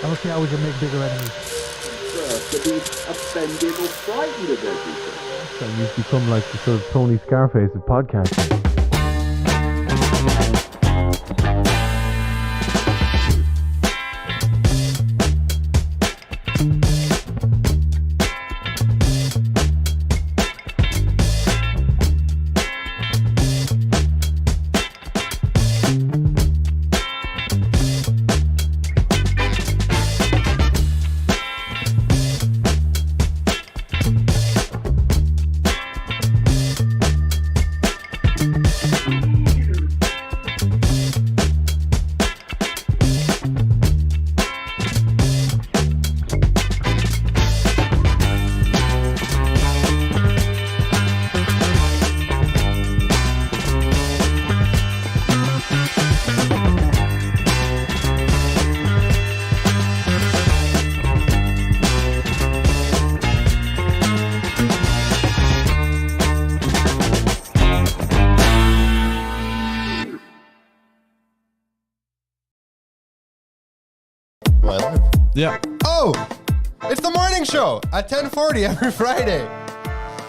don't see how we can make bigger enemies. To be offended or frightened of everything. So you've become like the sort of Tony Scarface of podcasting. Yeah. Oh, it's the morning show at 10:40 every Friday.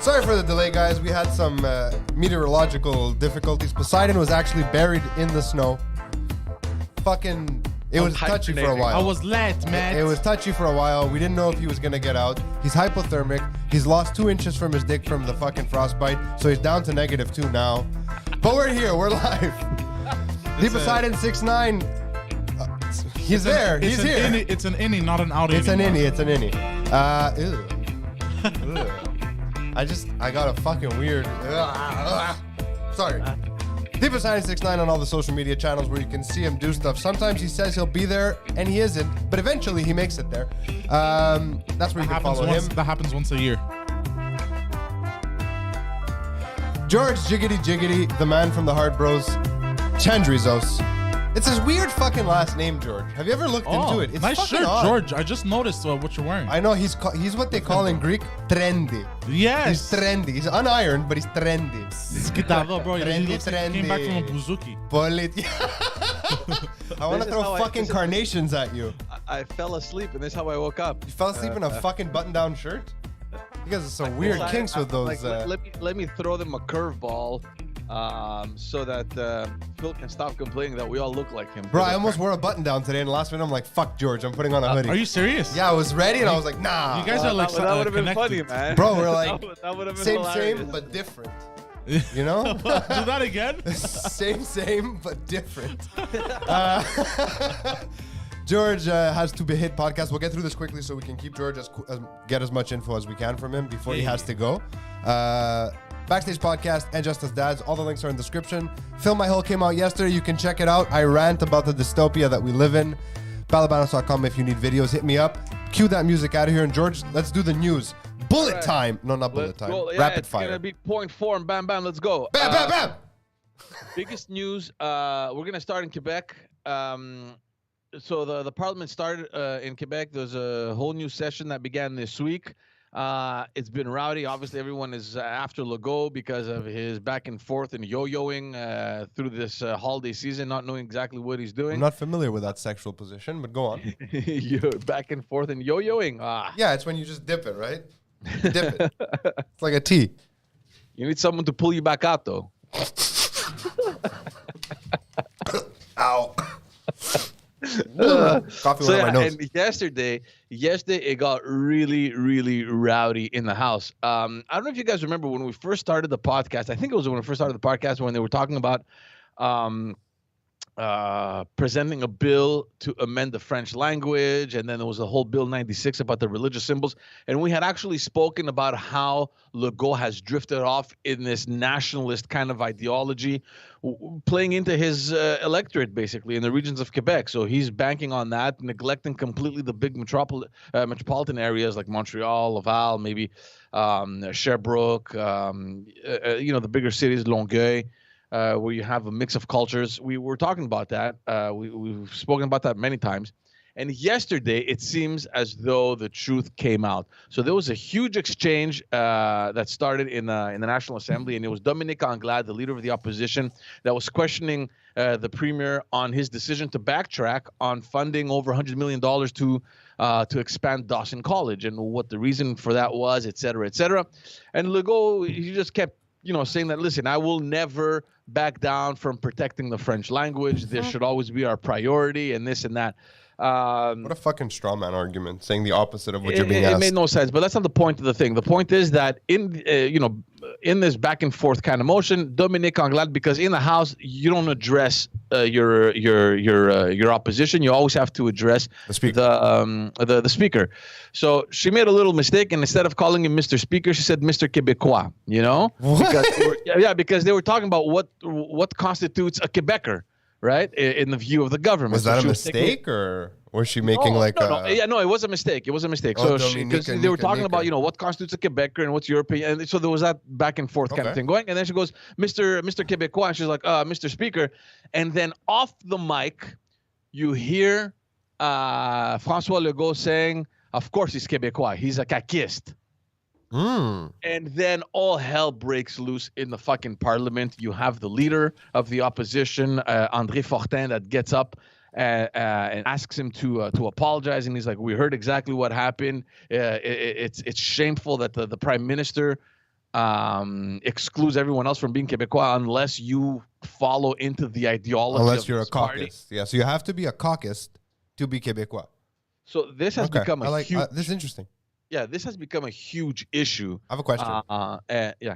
Sorry for the delay, guys. We had some meteorological difficulties. Poseidon was actually buried in the snow. It was touchy for a while. I was late, man. It was touchy for a while. We didn't know if he was going to get out. He's hypothermic. He's lost 2 inches from his dick from the fucking frostbite. So he's down to -2 now. But we're here. We're live. The Poseidon 6'9". He's there. He's here. It's an innie, not an outie. It's anymore. an innie. Ew. I got a fucking weird. Sorry. The Poseidon 6'9" on all the social media channels where you can see him do stuff. Sometimes he says he'll be there and he isn't, but eventually he makes it there. That's where you can follow him. That happens once a year. George Jiggity, the man from the Hard Bros, Chandrizos. It's his weird fucking last name, George. Have you ever looked into it? It's nice fucking shirt, odd. George. I just noticed what you're wearing. I know he's what they call in Greek trendy. Yes. He's trendy. He's unironed, but he's trendy. Skitado, bro. Trendy, He came back from a buzuki. I want to throw fucking carnations at you. I fell asleep, and this is how I woke up. You fell asleep in a fucking button-down shirt? You guys are some weird kinks with those. Let me throw them a curveball, so that Phil can stop complaining that we all look like him. Bro, I almost wore a button-down today, and the last minute I'm like, fuck George, I'm putting on a hoodie. Are you serious? Yeah, I was ready, and I was like, nah. You guys are like that would have been connected. funny, man. Bro, we're like, that would have been same, hilarious. but different. You know? Do that again? same, but different. George has to be hit podcast. We'll get through this quickly so we can keep George get as much info as we can from him before he has to go. Backstage podcast and Just As Dads. All the links are in the description. Film My Hill came out yesterday. You can check it out. I rant about the dystopia that we live in. Balabanos.com if you need videos. Hit me up. Cue that music out of here. And George, let's do the news. Bullet time. No, not bullet time. Go. Yeah, Rapid fire. It's going to be point 4 and bam, bam. Let's go. Bam, bam, bam. Biggest news. We're going to start in Quebec. So the parliament started in Quebec. There's a whole new session that began this week. It's been rowdy. Obviously, everyone is after Legault because of his back and forth and yo-yoing through this holiday season, not knowing exactly what he's doing. I'm not familiar with that sexual position, but go on. Back and forth and yo-yoing. Yeah, it's when you just dip it, right? Dip it. It's like a tea. You need someone to pull you back out, though. Ow. Coffee went on my nose. And yesterday it got really, really rowdy in the house. I don't know if you guys remember when we first started the podcast. I think it was when we first started the podcast when they were talking about presenting a bill to amend the French language, and then there was a whole Bill 96 about the religious symbols. And we had actually spoken about how Legault has drifted off in this nationalist kind of ideology, playing into his electorate, basically, in the regions of Quebec. So he's banking on that, neglecting completely the big metropolitan areas like Montreal, Laval, maybe Sherbrooke, the bigger cities, Longueuil, where you have a mix of cultures. We were talking about that. We've spoken about that many times. And yesterday, it seems as though the truth came out. So there was a huge exchange that started in the National Assembly, and it was Dominique Anglade, the leader of the opposition, that was questioning the premier on his decision to backtrack on funding over $100 million to expand Dawson College and what the reason for that was, et cetera, et cetera. And Legault, he just kept, saying that, listen, I will never back down from protecting the French language. This should always be our priority and this and that. What a fucking straw man argument, saying the opposite of what you're being asked. It made no sense, but that's not the point of the thing. The point is that in this back and forth kind of motion, Dominique Anglade, because in the House you don't address your opposition, you always have to address the speaker. The speaker. So she made a little mistake, and instead of calling him Mr. Speaker, she said Mr. Québécois. Because they were talking about what constitutes a Quebecer. Right, in the view of the government. Was that a mistake, or was she making no, it was a mistake. It was a mistake. Oh, So because they were talking about what constitutes a Quebecer and what's your opinion, and so there was that back and forth kind of thing going. And then she goes, Mr. Québécois, and she's like, Mr. Speaker, and then off the mic, you hear François Legault saying, "Of course he's Québécois. He's a caquiste." And then all hell breaks loose in the fucking parliament. You have the leader of the opposition, André Fortin, that gets up and asks him to apologize. And he's like, "We heard exactly what happened. It's shameful that the prime minister excludes everyone else from being Québécois unless you follow into the ideology. Unless you're a caucus, party." Yeah. So you have to be a caucus to be Québécois. So this has become a huge. This is interesting. Yeah, this has become a huge issue. I have a question. Yeah.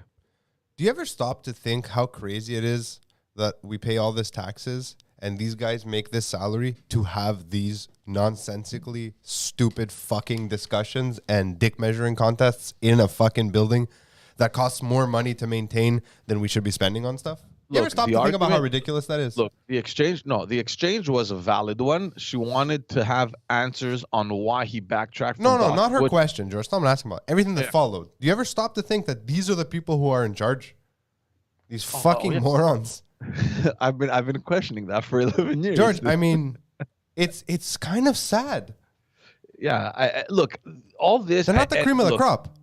Do you ever stop to think how crazy it is that we pay all this taxes and these guys make this salary to have these nonsensically stupid fucking discussions and dick measuring contests in a fucking building that costs more money to maintain than we should be spending on stuff? You ever stop to think about how ridiculous that is? Look, the exchange was a valid one. She wanted to have answers on why he backtracked. No, not her question, George. That's what I'm asking about. Everything that followed. Do you ever stop to think that these are the people who are in charge? These fucking morons. I've been questioning that for 11 years. George, I mean, it's kind of sad. Yeah, I look, all this. They're not the cream of the crop.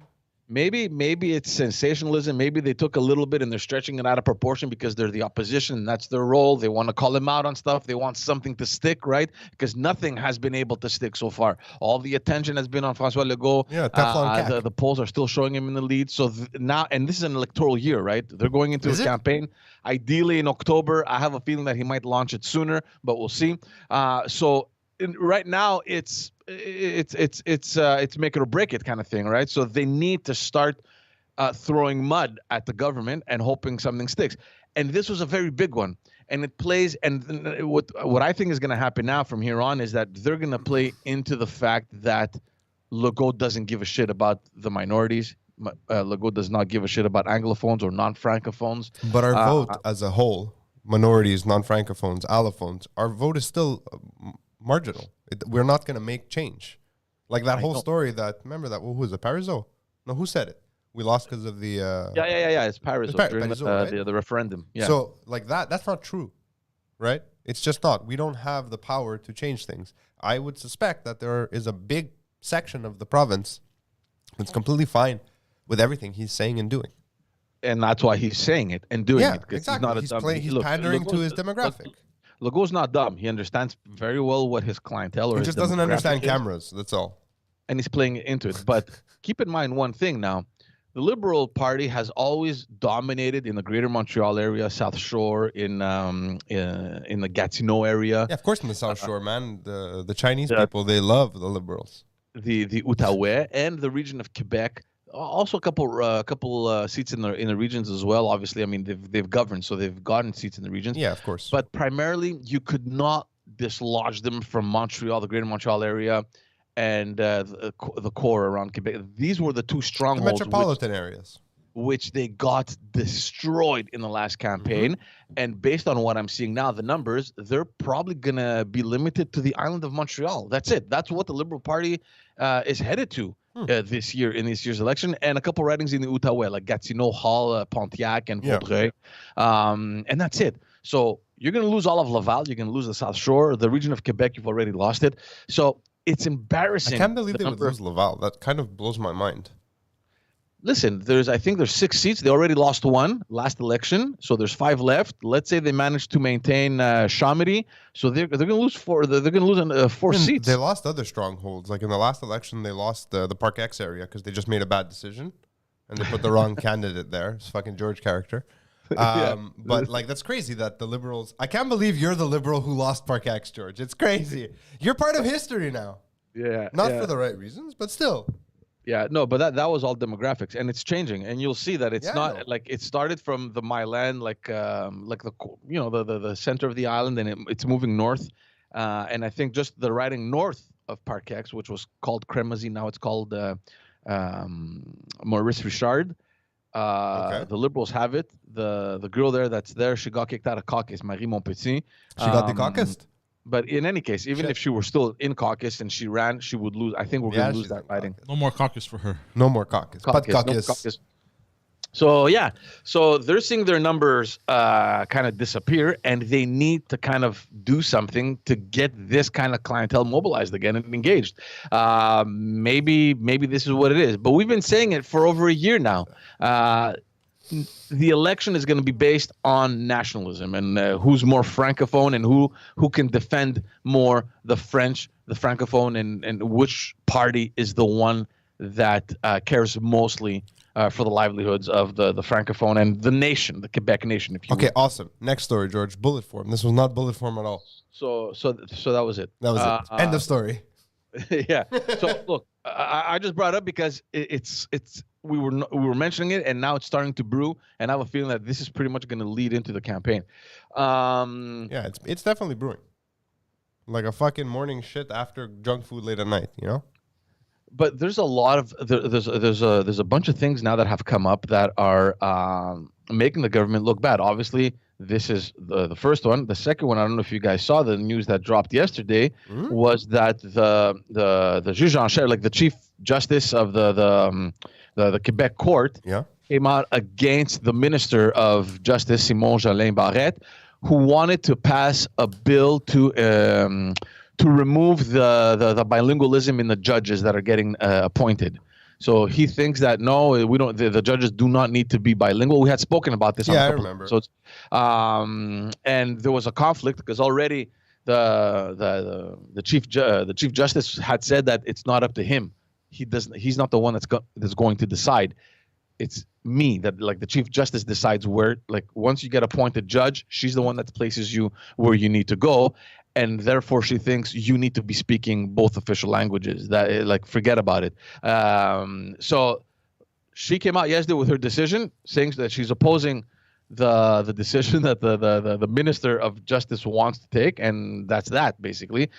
Maybe it's sensationalism. Maybe they took a little bit and they're stretching it out of proportion because they're the opposition and that's their role. They want to call them out on stuff. They want something to stick, right? Because nothing has been able to stick so far. All the attention has been on François Legault. Yeah, Teflon cap. The polls are still showing him in the lead. So now, and this is an electoral year, right? They're going into his campaign. Ideally in October. I have a feeling that he might launch it sooner, but we'll see. Right now, it's make it or break it kind of thing, right? So they need to start throwing mud at the government and hoping something sticks. And this was a very big one, and it plays. And what I think is going to happen now from here on is that they're going to play into the fact that Legault doesn't give a shit about the minorities. Legault does not give a shit about Anglophones or non-Francophones. But our vote as a whole, minorities, non-Francophones, allophones, our vote is still marginal. We're not going to make change. Like that whole story remember that, who was it, Parizeau? No, who said it? We lost because of the... Yeah, it's Parizeau during right? the referendum. Yeah. So like that's not true, right? It's just not. We don't have the power to change things. I would suspect that there is a big section of the province that's completely fine with everything he's saying and doing. And that's why he's saying it and doing it. Exactly. He's pandering to his demographic. Legault's not dumb. He understands very well what his clientele or he just doesn't understand cameras. That's all. And he's playing into it. But keep in mind one thing now. The Liberal Party has always dominated in the Greater Montreal area, South Shore, in the Gatineau area. Yeah, of course, in the South Shore, man. The Chinese people, they love the Liberals. The Outaouais and the region of Quebec. Also, a couple seats in the regions as well. Obviously, I mean they've governed, so they've gotten seats in the regions. Yeah, of course. But primarily, you could not dislodge them from Montreal, the Greater Montreal area, and the core around Quebec. These were the two strongholds, the metropolitan areas, which they got destroyed in the last campaign. Mm-hmm. And based on what I'm seeing now, the numbers, they're probably gonna be limited to the island of Montreal. That's it. That's what the Liberal Party is headed to. This year in this year's election, and a couple ridings in the Outaouais, like Gatineau, Hall, Pontiac, and Vaudreuil. And that's it. So you're going to lose all of Laval. You're going to lose the South Shore. The region of Quebec, you've already lost it. So it's embarrassing. I can't believe the they would number- lose Laval. That kind of blows my mind. Listen, I think there's 6 seats. They already lost 1 last election, so there's 5 left. Let's say they manage to maintain Chamedy, so they're going to lose 4. They're going to lose 4 seats. They lost other strongholds. Like in the last election, they lost the Park X area because they just made a bad decision and they put the wrong candidate there. It's fucking George character. But like that's crazy that the Liberals. I can't believe you're the Liberal who lost Park X, George. It's crazy. You're part of history now. Yeah, Not for the right reasons, but still. Yeah, no, but that was all demographics, and it's changing, and you'll see that it's Yeah, I not know. like it started from the Milan, like the center of the island, and it's moving north, and I think just the riding north of Parkex, which was called Cremasy, now it's called Maurice Richard. Okay. The Liberals have it. The girl that's there, she got kicked out of caucus, Marie Montpetit. She got the caucus. But in any case, even if she were still in caucus and she ran, she would lose. I think we're going to lose she's that in riding. caucus. No more caucus for her. No more caucus. But No caucus. caucus. So yeah, so they're seeing their numbers kind of disappear, and they need to kind of do something to get this kind of clientele mobilized again and engaged. Maybe this is what it is, but we've been saying it for over a year now. The election is going to be based on nationalism and who's more francophone and who can defend more the French, the francophone, and which party is the one that cares mostly for the livelihoods of the francophone and the nation, the Quebec nation, if you Okay, will. awesome. Next story, George. Bullet form. This was not bullet form at all. So that was it. That was it. End of story. Yeah. So look, I just brought it up because it's we were mentioning it, and now it's starting to brew, and I have a feeling that this is pretty much going to lead into the campaign. Yeah, it's definitely brewing. Like a fucking morning shit after junk food late at night, you know? But there's a lot of there's a bunch of things now that have come up that are making the government look bad. Obviously, this is the first one. The second one, I don't know if you guys saw the news that dropped yesterday, was that the juge en chef, like the chief justice of the Quebec court, Yeah. came out against the Minister of Justice, Simon Jolin Barrette, who wanted to pass a bill to remove the bilingualism in the judges that are getting appointed. So he thinks that no, we don't. The judges do not need to be bilingual. We had spoken about this. Yeah, on a I couple remember. episodes. And there was a conflict because already the chief justice had said that it's not up to him. He's not the one that's going to decide. It's me, that like the chief justice decides where, like once you get appointed judge, she's the one that places you where you need to go. And therefore, she thinks you need to be speaking both official languages. That like forget about it. So she came out yesterday with her decision, saying that she's opposing the decision that the Minister of Justice wants to take, and that's that basically.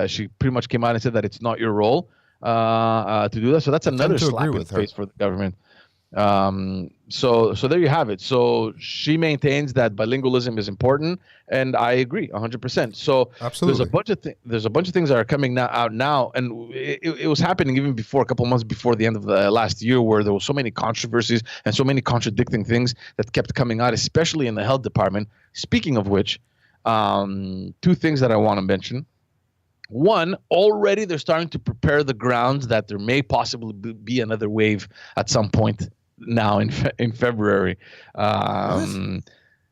She pretty much came out and said that it's not your role to do that. So that's another to agree slap in with the her. face for the government. So there you have it. So she maintains that bilingualism is important, and I agree 100%. So Absolutely. there's a bunch of things that are coming out now, and it was happening even before, a couple months before the end of the last year, where there was so many controversies and so many contradicting things that kept coming out, especially in the health department. Speaking of which, 2 things that I want to mention. One, already they're starting to prepare the grounds that there may possibly be another wave at some point now in February.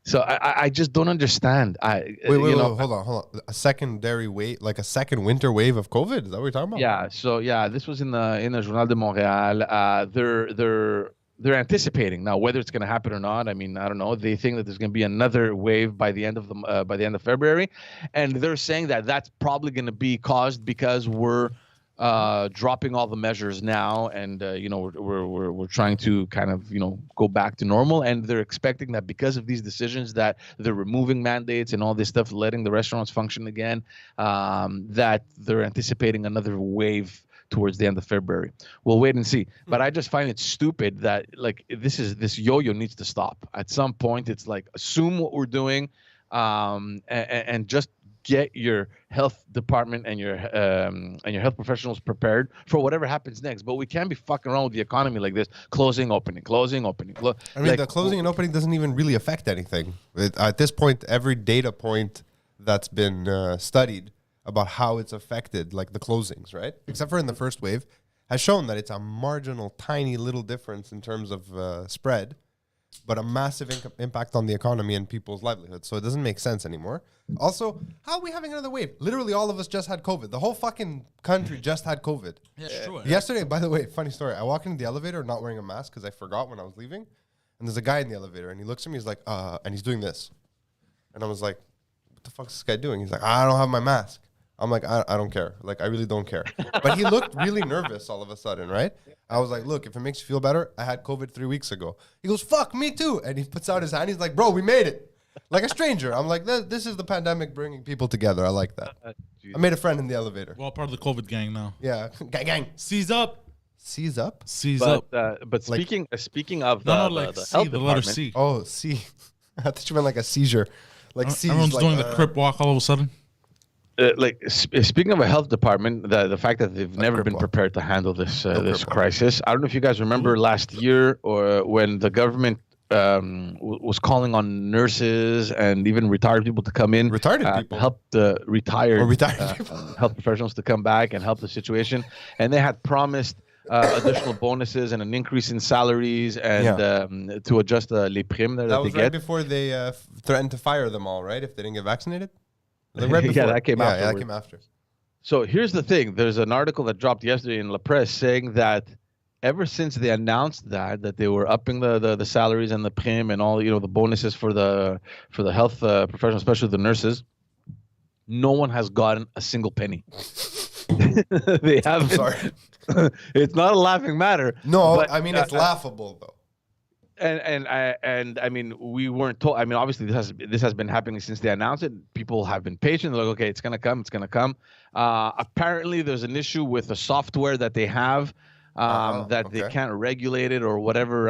So I just don't understand. Wait, hold on. A secondary wave, like a second winter wave of COVID? Is that what you're talking about? Yeah. So yeah, this was in the Journal de Montréal. They're anticipating now whether it's going to happen or not. I mean, I don't know. They think that there's going to be another wave by the end of February, and they're saying that that's probably going to be caused because we're dropping all the measures now, and we're trying to kind of go back to normal, and they're expecting that because of these decisions that they're removing mandates and all this stuff, letting the restaurants function again, that they're anticipating another wave towards the end of February. We'll wait and see. But I just find it stupid that like this yo-yo needs to stop. At some point, it's like assume what we're doing, and just get your health department and your health professionals prepared for whatever happens next. But we can't be fucking around with the economy like this: closing, opening, closing, opening. I mean, the closing and opening doesn't even really affect anything. At this point, every data point that's been studied about how it's affected, like the closings, right? Except for in the first wave, has shown that it's a marginal, tiny little difference in terms of spread, but a massive impact on the economy and people's livelihoods. So it doesn't make sense anymore. Also, how are we having another wave? Literally all of us just had COVID. The whole fucking country just had COVID. Yeah, sure. Yesterday, by the way, funny story. I walk into the elevator not wearing a mask because I forgot when I was leaving. And there's a guy in the elevator and he looks at me, he's like, and he's doing this. And I was like, what the fuck is this guy doing? He's like, I don't have my mask. I'm like, I don't care. Like, I really don't care. But he looked really nervous all of a sudden, right? I was like, look, if it makes you feel better, I had COVID 3 weeks ago. He goes, fuck, me too. And he puts out his hand. He's like, bro, we made it. Like a stranger. I'm like, this is the pandemic bringing people together. I like that. I made a friend in the elevator. We're all part of the COVID gang now. Yeah. Gang. Seize up. Seize up? Seize But up. but speaking of No, the like health C, the letter department, C. Oh, see. I thought you meant like a seizure. Like seize. Everyone's like, doing the crip walk all of a sudden. Speaking of a health department, the fact that they've never been cripple. prepared to handle this this cripple. crisis. I don't know if you guys remember last year or when the government was calling on nurses and even retired people to come in, Retarded people. to help the retired people. health professionals to come back and help the situation. And they had promised additional bonuses and an increase in salaries and to adjust les primes that That they was right get. before they threatened to fire them all, right? If they didn't get vaccinated? Like right Yeah, before. that came Yeah, that afterwards. came after. So here's the thing. There's an article that dropped yesterday in La Presse saying that ever since they announced that they were upping the salaries and the prim and all, the bonuses for the health professionals, especially the nurses, no one has gotten a single penny. They haven't. Sorry. It's not a laughing matter. No, but, I mean, it's laughable, though. And I mean, we weren't told. I mean, obviously this has been happening since they announced it. People have been patient. They're like, okay, it's gonna come. Apparently, there's an issue with the software that they have that they can't regulate it or whatever.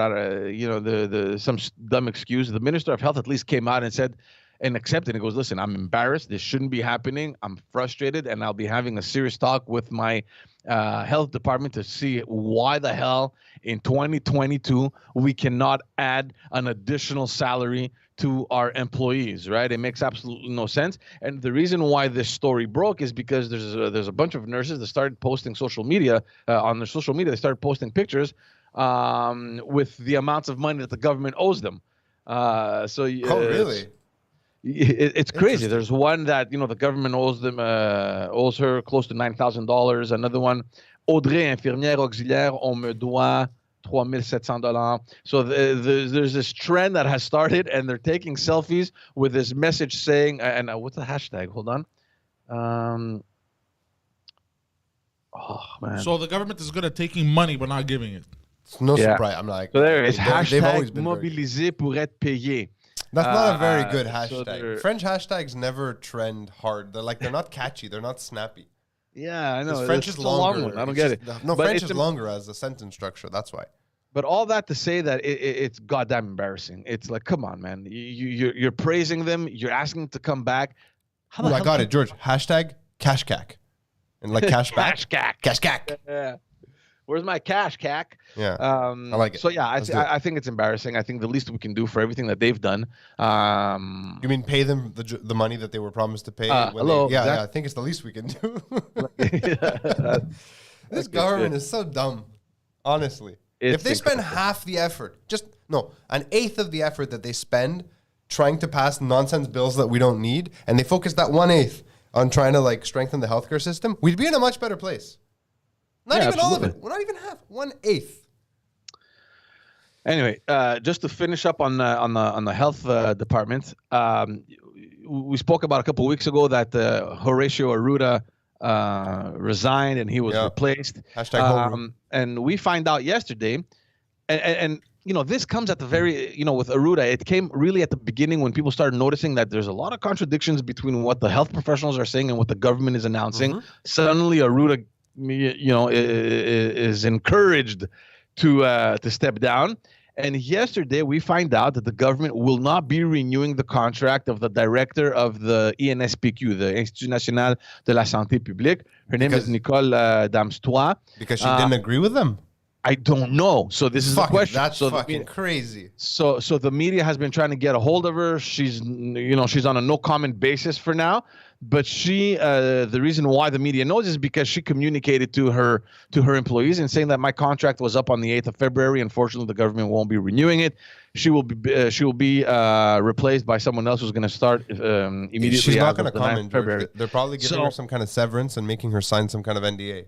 Some dumb excuse. The Minister of Health at least came out and said and accepted. It goes, listen, I'm embarrassed. This shouldn't be happening. I'm frustrated, and I'll be having a serious talk with my health department to see why the hell in 2022 we cannot add an additional salary to our employees, right? It makes absolutely no sense. And the reason why this story broke is because there's a bunch of nurses that started posting social media on their social media. They started posting pictures with the amounts of money that the government owes them. Oh, really? It's crazy. There's one that the government owes her close to $9,000. Another one, Audrey, infirmière auxiliaire, on me doit $3,700. So there's this trend that has started, and they're taking selfies with this message saying, and what's the hashtag? Hold on. Oh man. So the government is good at taking money but not giving it. It's no surprise. I'm like, so there it is. they've always Hashtag been mobiliser pour être payé. That's not a very good so hashtag. French hashtags never trend hard. They're not catchy. They're not snappy. Yeah, I know. French is longer. Long one. I don't get it. No, But French it's is longer as a sentence structure. That's why. But all that to say that it's goddamn embarrassing. It's like, come on, man. You're praising them. You're asking them to come back. How the Ooh, I hell got can- it, George. Hashtag cash cack. And like cash back. Cash cack. Cash cack. Yeah. Where's my cash cack? Yeah. I like it. So yeah, Let's do it. I think it's embarrassing. I think the least we can do for everything that they've done. You mean pay them the money that they were promised to pay? Hello, Yeah, I think it's the least we can do. This government is so dumb. Honestly. It's If they spend incredible. half the effort, an eighth of the effort that they spend trying to pass nonsense bills that we don't need, and they focus that 1/8 on trying to strengthen the healthcare system, we'd be in a much better place. Not Yeah, even all of absolutely. it. We're not even half. 1/8. Anyway, just to finish up on the health department, we spoke about a couple of weeks ago that Horatio Arruda resigned and he was replaced. Hashtag Horu. And we find out yesterday, and this comes at the very, with Arruda, it came really at the beginning when people started noticing that there's a lot of contradictions between what the health professionals are saying and what the government is announcing. Suddenly, Arruda, is encouraged to step down. And yesterday, we find out that the government will not be renewing the contract of the director of the INSPQ, the Institut National de la Santé Publique. Her name is Nicole Damstois. Because she didn't agree with them? I don't know. So this is the question. That's so fucking crazy. So the media has been trying to get a hold of her. She's on a no comment basis for now. But she, the reason why the media knows is because she communicated to her employees and saying that my contract was up on the 8th of February. Unfortunately, the government won't be renewing it. She will be replaced by someone else who's going to start immediately. She's not going to come in February. They're probably giving her some kind of severance and making her sign some kind of NDA.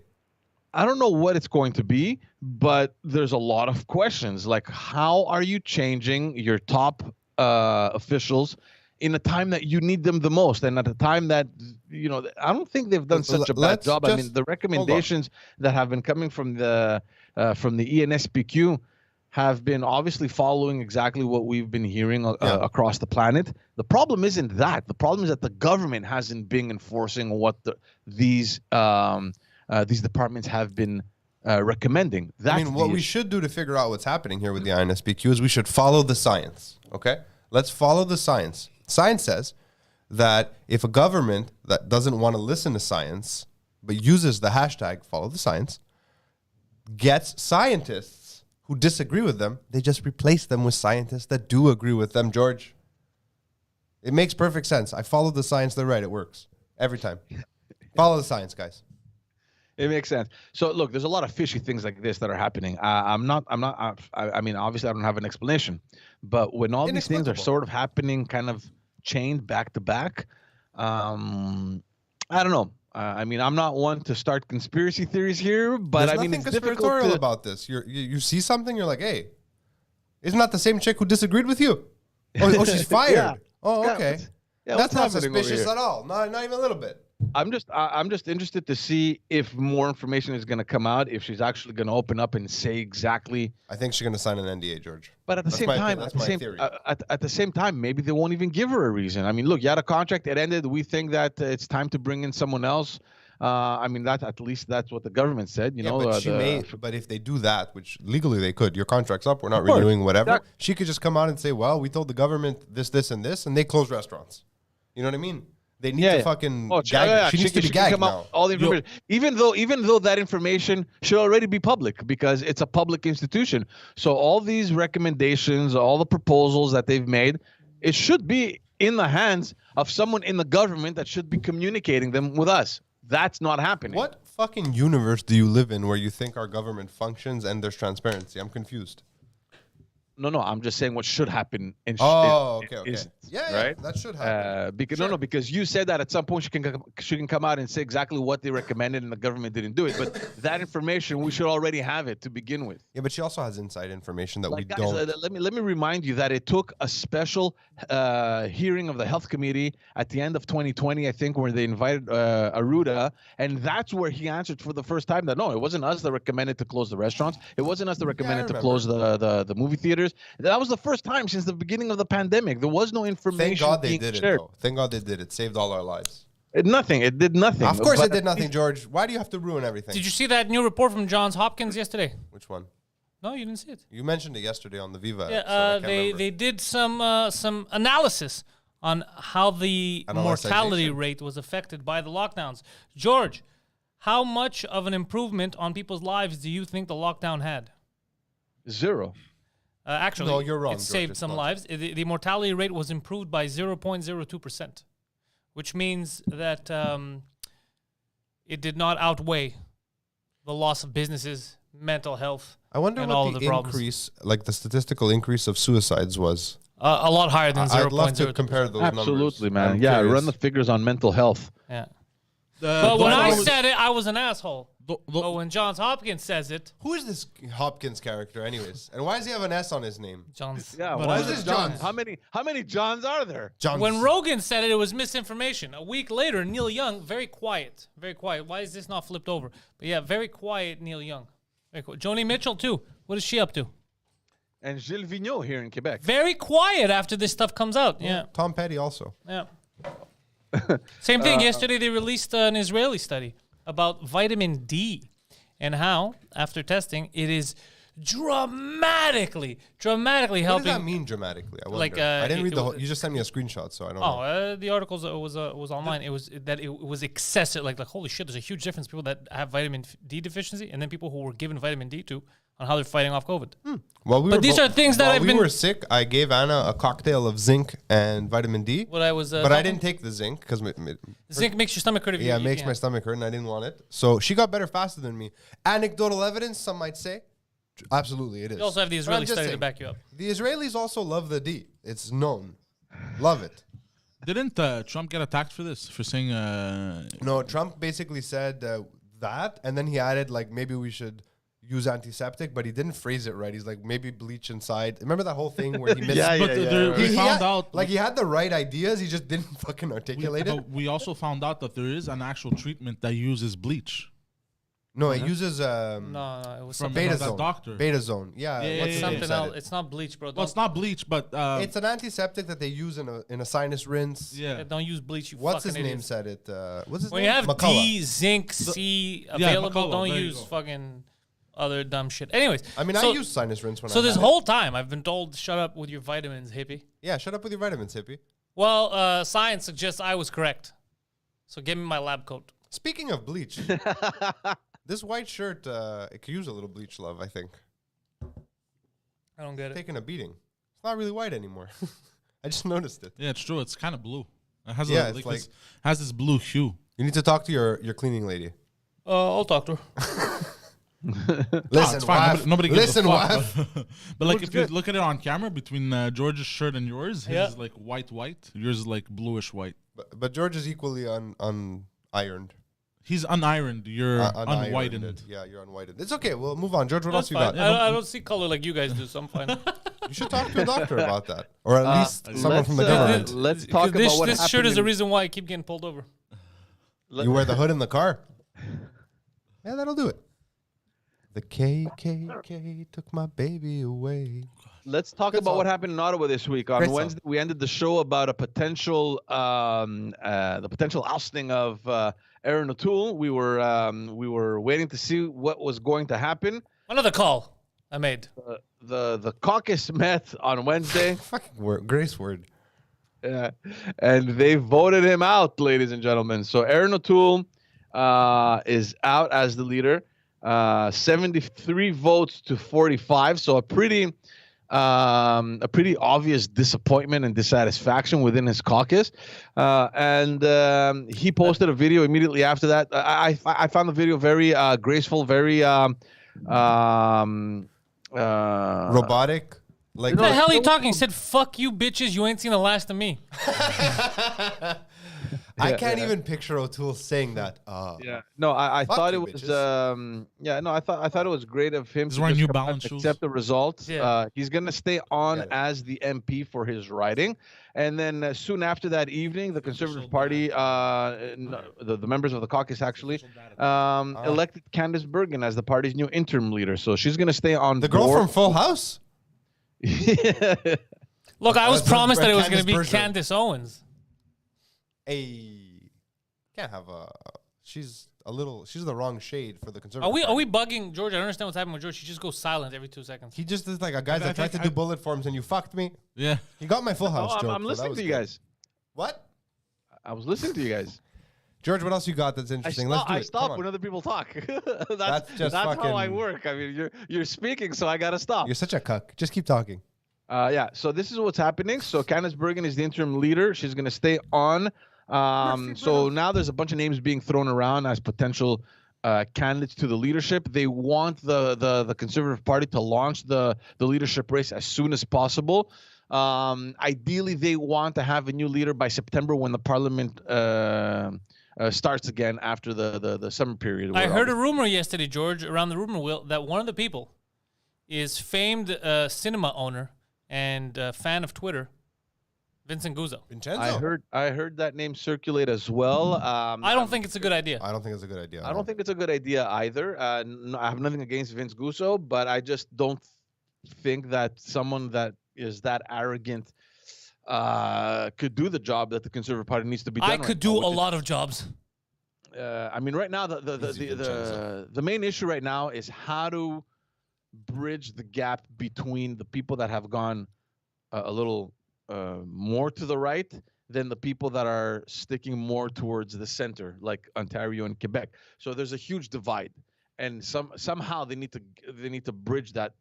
I don't know what it's going to be, but there's a lot of questions. Like, how are you changing your top officials in a time that you need them the most, and at a time that I don't think they've done such a bad job. I mean, the recommendations that have been coming from the ENSPQ have been obviously following exactly what we've been hearing across the planet. The problem isn't that. The problem is that the government hasn't been enforcing what these departments have been recommending. What we should do to figure out what's happening here with the INSPQ is we should follow the science. Okay, let's follow the science. Science says that if a government that doesn't want to listen to science but uses the hashtag follow the science gets scientists who disagree with them, they just replace them with scientists that do agree with them, George. It makes perfect sense. I follow the science. They're right. It works every time. Follow the science, guys. It makes sense. So look, there's a lot of fishy things like this that are happening. I mean, obviously I don't have an explanation, but when all these things are sort of happening kind of chained back to back, I don't know. I mean, I'm not one to start conspiracy theories here, but There's I mean, nothing it's difficult conspiratorial about this. You see something, you're like, hey, isn't that the same chick who disagreed with you? Oh, she's fired. Yeah. Oh, okay. Yeah, that's not suspicious at all. Not even a little bit. I'm just interested to see if more information is going to come out, if she's actually going to open up and say exactly. I think she's going to sign an NDA, George. But at the same time, at the same time, maybe they won't even give her a reason. I mean, look, you had a contract, it ended. We think that it's time to bring in someone else. I mean, at least that's what the government said. But if they do that, which legally they could, your contract's up, we're not renewing, whatever. Exactly. She could just come out and say, well, we told the government this, and this, and they close restaurants. You know what I mean? They need to fucking gag her. She needs to be gagged now. All the information. Even though that information should already be public because it's a public institution. So all these recommendations, all the proposals that they've made, it should be in the hands of someone in the government that should be communicating them with us. That's not happening. What fucking universe do you live in where you think our government functions and there's transparency? I'm confused. No, I'm just saying what should happen. Okay. Yeah, right. That should happen. Because you said that at some point she can come out and say exactly what they recommended, and the government didn't do it. But that information we should already have it to begin with. Yeah, but she also has inside information that we guys, don't. Let me remind you that it took a special hearing of the health committee at the end of 2020, I think, where they invited Arruda, and that's where he answered for the first time that no, it wasn't us that recommended to close the restaurants. It wasn't us that recommended to close the movie theaters. That was the first time since the beginning of the pandemic. There was no information. Thank God they did it, though. Thank God they did it. Saved all our lives. It did nothing. Of course it did nothing, George. Why do you have to ruin everything? Did you see that new report from Johns Hopkins yesterday? Which one? No, you didn't see it. You mentioned it yesterday on the Viva. Yeah, they did some analysis on how the mortality rate was affected by the lockdowns. George, how much of an improvement on people's lives do you think the lockdown had? 0. Actually, no, you're wrong, it saved some lives. The mortality rate was improved by 0.02%, which means that it did not outweigh the loss of businesses, mental health, I wonder and what all the of the problems. increase, like the statistical increase of suicides was. A lot higher than 0.02%. I'd love to compare those numbers. Absolutely, man. I'm Yeah, curious. run the figures on mental health. Yeah. But when I said it, I was an asshole. But when Johns Hopkins says it... Who is this Hopkins character anyways? And why does he have an S on his name? Johns. Yeah, why is this Johns? How many Johns are there? Johns. When Rogan said it, it was misinformation. A week later, Neil Young, very quiet. Very quiet. Why is this not flipped over? But yeah, very quiet Neil Young. Very quiet. Joni Mitchell, too. What is she up to? And Gilles Vigneault here in Quebec. Very quiet after this stuff comes out. Yeah. Tom Petty also. Yeah. Same thing. Yesterday, they released an Israeli study about vitamin D and how, after testing, it is dramatically What does helping. that mean dramatically? I wonder. Like, I didn't read it the whole. was- You just sent me a screenshot, so I don't know. The articles was online. It was excessive. Like holy shit, there's a huge difference. People that have vitamin D deficiency, and then people who were given vitamin D to on how they're fighting off COVID. Well, But these are things that while I've we been- were sick. I gave Anna a cocktail of zinc and vitamin D. What I was, but I didn't take the zinc because zinc makes your stomach hurt. If yeah, you it makes my stomach hurt, and I didn't want it. So she got better faster than me. Anecdotal evidence, some might say. Absolutely, it is. You also have the But I'm Israeli just study to saying, back you up. The Israelis also love the D. It's known. Love it. Didn't Trump get attacked for this? For saying No, Trump basically said that, and then he added like maybe we should use antiseptic, but he didn't phrase it right. He's like maybe bleach inside. Remember that whole thing where he missed? we found out like he had the right ideas, he just didn't fucking articulate it. But we also found out that there is an actual treatment that uses bleach. No, it uses No, it was From something. beta else. that zone. doctor. Beta zone. Yeah, Yeah, what's yeah, his yeah, name Something said else. it? It's not bleach, bro. Well, it's not bleach, but It's an antiseptic that they use in a sinus rinse. yeah. Don't use bleach. You What's his fucking name idiots. said it? What's his When name? you have McCullough. D, zinc, C available, McCullough, don't there you use go. fucking other dumb shit. Anyways, I mean, so, I use sinus rinse when So I this had whole time, I've been told, shut up with your vitamins, hippie. it. Yeah, shut up with your vitamins, hippie. Well, science suggests I was correct. So give me my lab coat. Speaking of bleach, this white shirt, it could use a little bleach, love, I think. I don't get it. Taking a beating. It's not really white anymore. I just noticed it. Yeah, it's true. It's kind of blue. It has Yeah, a, it's like like- this, has this blue hue. You need to talk to your cleaning lady. I'll talk to her. Listen, it's fine. wife. Nobody gives Listen, a fuck. wife. But like, Looks if you good. look at it on camera between George's shirt and yours, his Yeah. is like white. Yours is like bluish white. But George is equally unironed. He's unironed. You're unwhitened. Yeah, you're unwhitened. It's okay. We'll move on. George, what That's else you fine. got? I don't see color like you guys do, so I'm fine. You should talk to a doctor about that. Or at least someone from the let's, government. Let's talk this about what this happened shirt is the in- reason why I keep getting pulled over. You wear the hood in the car. Yeah, that'll do it. The KKK took my baby away. Let's talk Good about song. what happened in Ottawa this week. On Great song. Wednesday, we ended the show about a potential, the potential ousting of Aaron O'Toole. We were waiting to see what was going to happen. Another call I made. The caucus met on Wednesday, Fucking word, grace word. and they voted him out, ladies and gentlemen. So Aaron O'Toole is out as the leader. 73 votes to 45. So a pretty obvious disappointment and dissatisfaction within his caucus. And he posted a video immediately after that. I found the video very graceful, very Robotic. Like What the hell are you talking? He said, fuck you bitches, you ain't seen the last of me. I can't even picture O'Toole saying that. Yeah. No, I Fuck thought you, it was bitches. I thought it was great of him He's to wearing just New come out Balance and shoes. accept the results. Yeah. He's going to stay on Get it. as the MP for his riding. And then soon after that evening, the Conservative Party, the members of the caucus actually, elected Candice Bergen as the party's new interim leader. So she's going to stay on The girl board. from Full House? Look, I was That's promised that it was Candace going to be Bergeron. Candace Owens. Can't have a. She's the wrong shade for the Conservative Are we Party. bugging George? I don't understand what's happening with George. He just goes silent every 2 seconds. He just is like a guy I that tried to think do I- bullet forms and you fucked me. Yeah. You got my Full House Oh, joke. I'm so that listening was to you good. guys. What? I was listening to you guys. George, what else you got that's I interesting? stop, Let's do it. Come on. when other people talk. That's just how I fucking- work. I mean, you're speaking, so I gotta stop. You're such a cuck. Just keep talking. Yeah. So this is what's happening. So Candice Bergen is the interim leader. She's gonna stay on. So now there's a bunch of names being thrown around as potential candidates to the leadership. They want the Conservative Party to launch the leadership race as soon as possible. Ideally, they want to have a new leader by September when the Parliament starts again after the summer period. I where heard a rumor yesterday, George, around the rumor wheel, that one of the people is famed cinema owner and fan of Twitter, Vincent Guzzo. Vincenzo. I heard that name circulate as well. I don't think it's a good idea. I don't think it's a good idea. I don't think it's a good idea either. I have nothing against Vince Gusso, but I just don't think that someone that is that arrogant could do the job that the Conservative Party needs to be done. I could do a lot of jobs. I mean, right now Easy, Vincenzo. the main issue right now is how to bridge the gap between the people that have gone a little more to the right than the people that are sticking more towards the center, like Ontario and Quebec. So there's a huge divide, and somehow they need to bridge that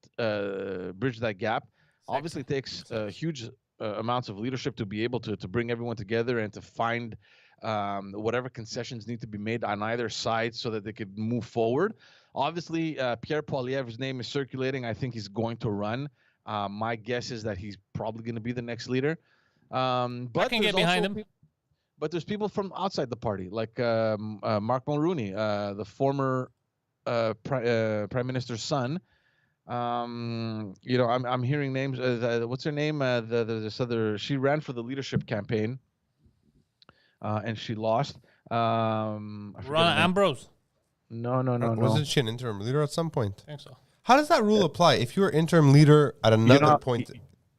gap. Obviously, it takes huge amounts of leadership to be able to bring everyone together and to find whatever concessions need to be made on either side so that they could move forward. Obviously, Pierre Poilievre's name is circulating. I think he's going to run. My guess is that he's probably going to be the next leader. But I can get behind him. But there's people from outside the party, like Mark Mulroney, the former prime minister's son. I'm hearing names. What's her name? This other. She ran for the leadership campaign, and she lost. Rona Ambrose. No. Wasn't she an interim leader at some point? I think so. How does that rule apply? If you're interim leader at another point,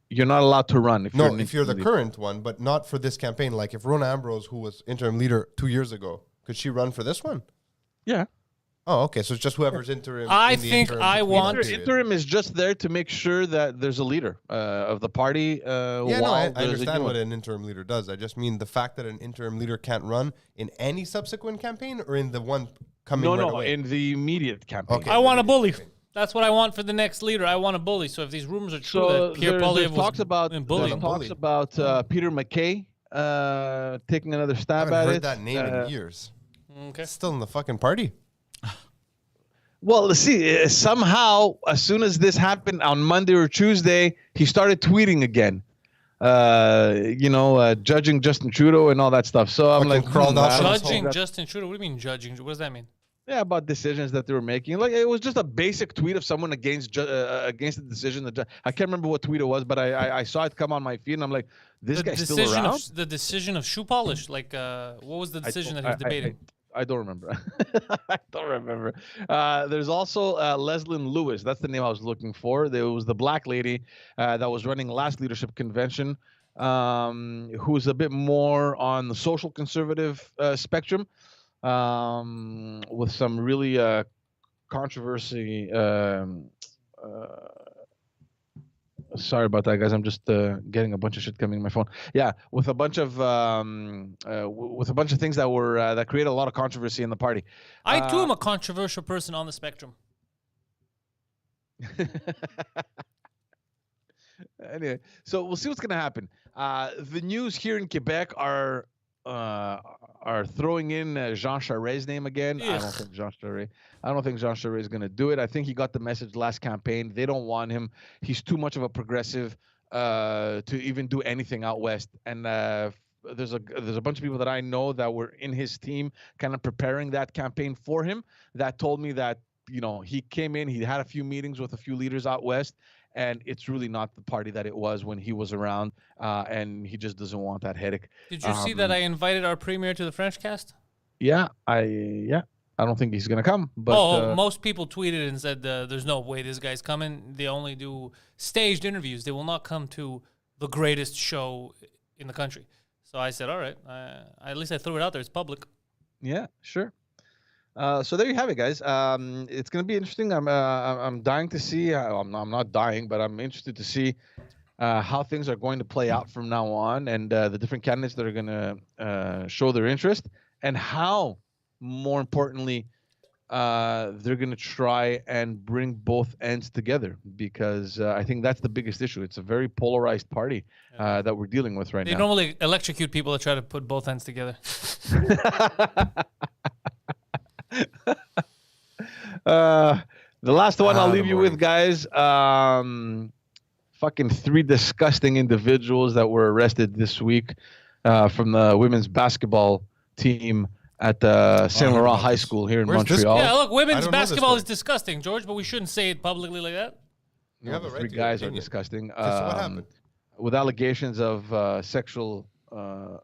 you're not allowed to run. If you're the current one, but not for this campaign. Like if Rona Ambrose, who was interim leader 2 years ago, could she run for this one? Yeah. Oh, okay. So it's just whoever's interim. Interim is just there to make sure that there's a leader of the party. I understand what an interim leader does. I just mean the fact that an interim leader can't run in any subsequent campaign or in the one coming. Away? In the immediate campaign. Okay. I want a bully. That's what I want for the next leader. I want a bully. So if these rumors are true, that Pierre Poilievre talks about Peter MacKay taking another stab at it. I haven't heard that name in years. Okay. Still in the fucking party. Well, let's see. Somehow, as soon as this happened on Monday or Tuesday, he started tweeting again. Judging Justin Trudeau and all that stuff. So I'm like, judging Justin Trudeau. What do you mean judging? What does that mean? Yeah, about decisions that they were making. Like it was just a basic tweet of someone against the decision. I can't remember what tweet it was, but I saw it come on my feed, and I'm like, this guy's still around. The decision of shoe polish. Like, what was the decision that he was debating? I don't remember. I don't remember. There's also Leslyn Lewis. That's the name I was looking for. There was the black lady that was running last leadership convention, who's a bit more on the social conservative spectrum. With some really controversy. Sorry about that, guys. I'm just getting a bunch of shit coming in my phone. Yeah, with a bunch of things that were that created a lot of controversy in the party. I too am a controversial person on the spectrum. Anyway, so we'll see what's gonna happen. The news here in Quebec are throwing in Jean Charest's name again. I don't think Jean Charest is going to do it. I think he got the message last campaign. They don't want him. He's too much of a progressive to even do anything out west. And there's a bunch of people that I know that were in his team kind of preparing that campaign for him that told me that, he came in, he had a few meetings with a few leaders out west, and it's really not the party that it was when he was around, and he just doesn't want that headache. Did you see that I invited our premier to the French cast? Yeah, I don't think he's gonna come. But most people tweeted and said there's no way this guy's coming. They only do staged interviews. They will not come to the greatest show in the country. So I said, all right. At least I threw it out there. It's public. Yeah, sure. So there you have it, guys. It's going to be interesting. I'm dying to see. I'm not dying, but I'm interested to see how things are going to play out from now on, and the different candidates that are going to show their interest, and how, more importantly, they're going to try and bring both ends together, because I think that's the biggest issue. It's a very polarized party that we're dealing with right now. They normally electrocute people that try to put both ends together. The last one I'll leave you with, guys. Fucking 3 disgusting individuals that were arrested this week from the women's basketball team at Saint Laurent High School here in Montreal. Yeah, look, women's basketball is disgusting, George, but we shouldn't say it publicly like that. You have a right 3 guys are disgusting. So what happened? With allegations of sexual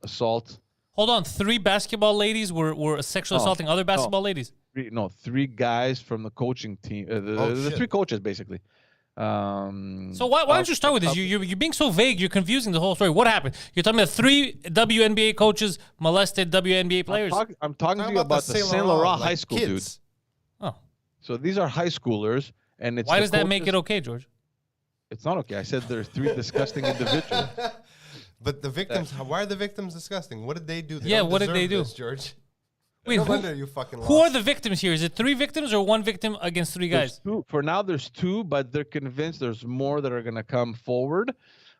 assault. Hold on, 3 basketball ladies were sexually assaulting other basketball ladies? 3 guys from the coaching team. The 3 coaches, basically. So why don't you start with this? You're being so vague. You're confusing the whole story. What happened? You're talking about 3 WNBA coaches molested WNBA players. I'm talking to you about the Saint Laurent High School, kids. dude. Oh. So these are high schoolers, And it's Why the does that make it coaches- okay, George? It's not okay. I said there are 3 disgusting individuals. But the victims, why are the victims disgusting? What did they do? They Yeah, don't what did deserve they do? this, George. Wait, No who, wonder you fucking lost. who are the victims here? Is it 3 victims or 1 victim against 3 There's guys? 2. For now, there's 2, but they're convinced there's more that are going to come forward.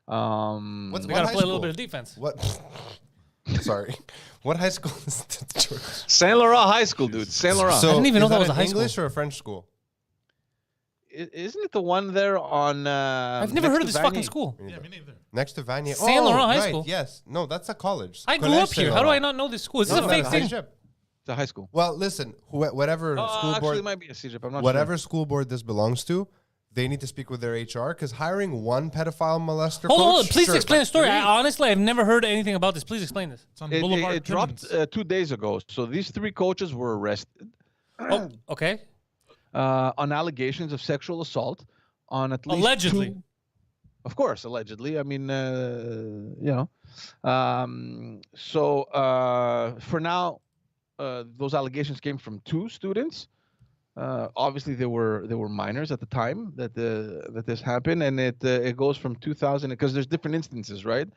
What's We what got to high play a little school? bit of defense. What? Sorry. What high school is this, George? Saint Laurent High School, dude. Saint Laurent. So didn't even know is that was a an high school. English or a French school? Isn't it the one there on? I've never next heard to of this fucking Vanier? school. Yeah, me neither. Next to Vanier. Saint Laurent High right, School? Yes. No, that's a college. I grew Collège up here. Saint How do I Laurent. not know this school? Is this No, a no, fake no, thing? Cégep. It's a high school. Well, listen, whatever Oh, school actually, board, it might be a CJP. I'm not whatever sure. school board this belongs to, they need to speak with their HR because hiring one pedophile molester. Hold on, coach, please sure, explain but the story. 3? Honestly, I've never heard anything about this. Please explain this. It's on It Boulevard dropped Clemens. 2 days ago. So these 3 coaches were arrested Oh, okay. on allegations of sexual assault on at least Allegedly. 2. Of course, allegedly. I mean, you know. For now, those allegations came from 2 students. Obviously, they were minors at the time that this happened, and it goes from 2000 because there's different instances, right?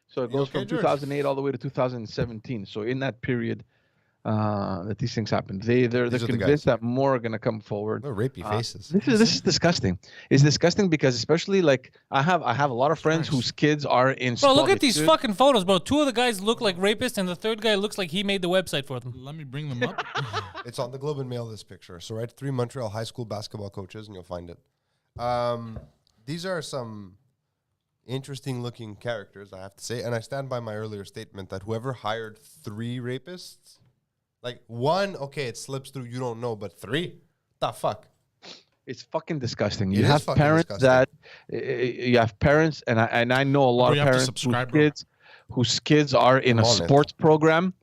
So it goes okay, from George? 2008 all the way to 2017. So in that period, that these things happened, they're These are the convinced guys. that more are going to come forward. Oh, rapey faces. This is disgusting. It's disgusting because especially like I have a lot of friends whose kids are in. Bro, look sports, at these dude. fucking photos, bro. 2 of the guys look like rapists, and the 3rd guy looks like he made the website for them. Let me bring them up. It's on the Globe and Mail, this picture. So write 3 Montreal high school basketball coaches and you'll find it. These are some interesting looking characters, I have to say. And I stand by my earlier statement that whoever hired 3 rapists, like 1, okay, it slips through, you don't know, but 3? The fuck? It's fucking disgusting. It You is have fucking parents disgusting. you have parents, and I know a lot Bro, of you have to parents subscribe, bro. whose kids are in a I'm on it. sports program.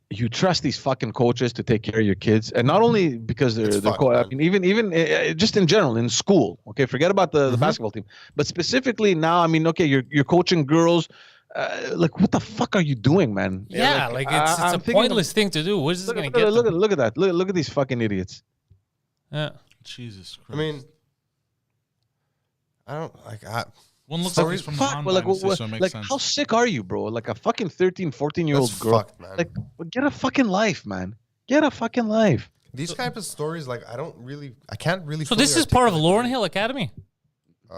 You trust these fucking coaches to take care of your kids, and not only because It's they're fucked, I man. mean, even just in general in school. Okay, forget about Mm-hmm. the basketball team, but specifically now, I mean, okay, you're coaching girls. Like, what the fuck are you doing, man? Yeah, like it's I'm a thinking of- pointless thing to do. What is this Look going at, to get look, them? at, look at that. Look at these fucking idiots. Yeah. Jesus Christ. I mean, I don't like. one looks like stories- he's from the Fuck, Han well, like, Dynasty, so it makes like sense. how sick are you, bro? Like a fucking 13, 14-year-old That's girl. fucked, man. Like, well, get a fucking life, man. Get a fucking life. These type of stories, like I can't really. So fully this is part of articulate Lauren them. Hill Academy?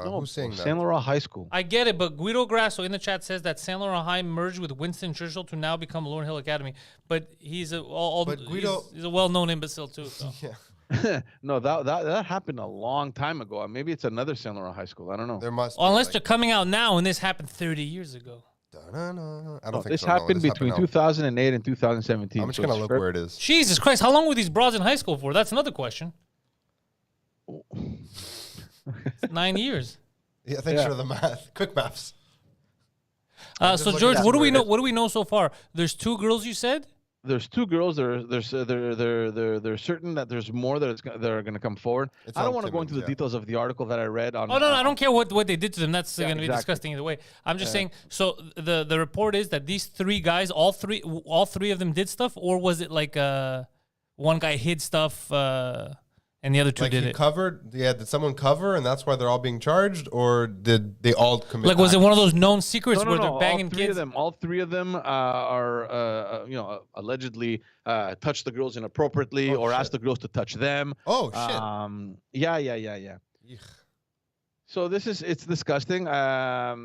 Who's saying that? Saint Laurent High School. I get it, but Guido Grasso in the chat says that Saint Laurent High merged with Winston Churchill to now become Lauren Hill Academy. But he's a But Guido- he's a well-known imbecile too. So. Yeah, No, that happened a long time ago. Maybe it's another Saint Laurent High School. I don't know. there must. Well, unless be, they're coming out now, and this happened 30 years ago. I don't No, think this so, no. happened This between happened 2008 and 2017. now. I'm just so gonna it's look fair- where it is. Jesus Christ, how long were these broads in high school for? That's another question. 9 years. Yeah, thanks Yeah. for the math. Quick maths. So looking George, at what do we where it know? is. What do we know so far? There's 2 girls, you said. There's 2 girls. There's they're certain that there's more that are going to come forward. It's I don't on want to go into Timmins, the yeah. details of the article that I read on. Oh no, I don't care what they did to them. That's Yeah, going to be exactly. disgusting either way. I'm just saying. So the report is that these 3 guys, all three of them did stuff, or was it like one guy hid stuff and the other 2 Like did he it? covered. Yeah, did someone cover, and that's why they're all being charged, or did they all commit? Like, was it acts? one of those known secrets No, where no, they're no. banging All 3 kids? of them. All 3 of them are, allegedly touched the girls inappropriately or asked the girls to touch them. Oh shit! Yeah. Eek. So it's disgusting. Like,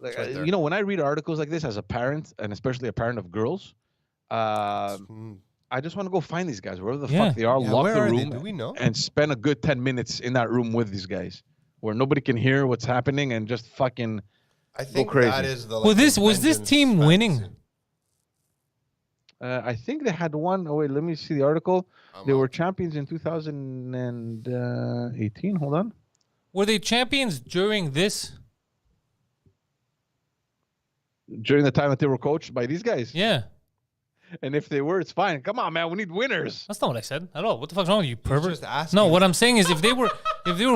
It's right there. when I read articles like this as a parent, and especially a parent of girls, I just want to go find these guys wherever the Yeah. fuck they are, Yeah, lock where the are they? room, Do we know? and spend a good 10 minutes in that room with these guys, where nobody can hear what's happening and just fucking. I think crazy. that is the. Was like, this the was this vengeance team fantasy. winning? I think they had one. Oh wait, let me see the article. I'm They out. were champions in 2018. Hold on. Were they champions during this? During the time that they were coached by these guys. Yeah. And if they were, it's fine. Come on, man. We need winners. That's not what I said at all. What the fuck's wrong with you, pervert? just asking. No, what I'm saying is if they were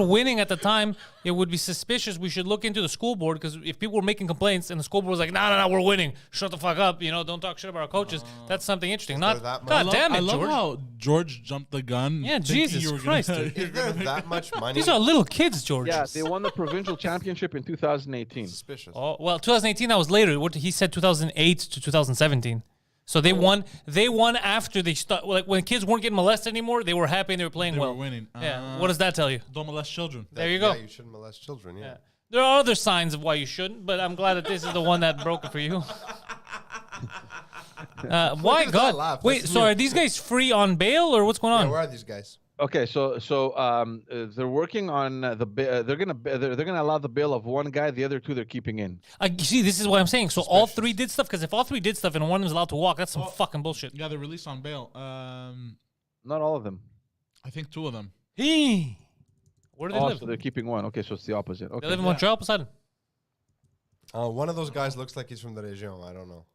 winning at the time, it would be suspicious. We should look into the school board because if people were making complaints and the school board was like, no, we're winning. Shut the fuck up. Don't talk shit about our coaches. That's something interesting. Not that much? God damn it, I love George. how George jumped the gun. Yeah, thinking Jesus you were Christ, gonna- dude. Is there that much money? These are little kids, George. Yeah, they won the provincial championship in 2018. Suspicious. Oh, well, 2018, that was later. What he said 2008 to 2017. So they won. They won after they start. Like when kids weren't getting molested anymore, they were happy and they were playing They well. were winning. Yeah. What does that tell you? Don't molest children. There you go. Yeah, you shouldn't molest children. Yeah. There are other signs of why you shouldn't, but I'm glad that this is the one that broke it for you. Why does that God? laugh? Wait, That's so weird. are these guys free on bail or what's going on? Yeah, where are these guys? Okay, so they're working on they're gonna allow the bail of one guy. The other two they're keeping in. You see, this is what I'm saying. So all three did stuff because if all three did stuff and one of them's allowed to walk, that's some fucking bullshit. Yeah, they're released on bail. Not all of them. I think 2 of them. Where do they live? So they're keeping one. Okay, so it's the opposite. They Okay. live in Montreal, Poseidon. One of those guys looks like he's from the region. I don't know.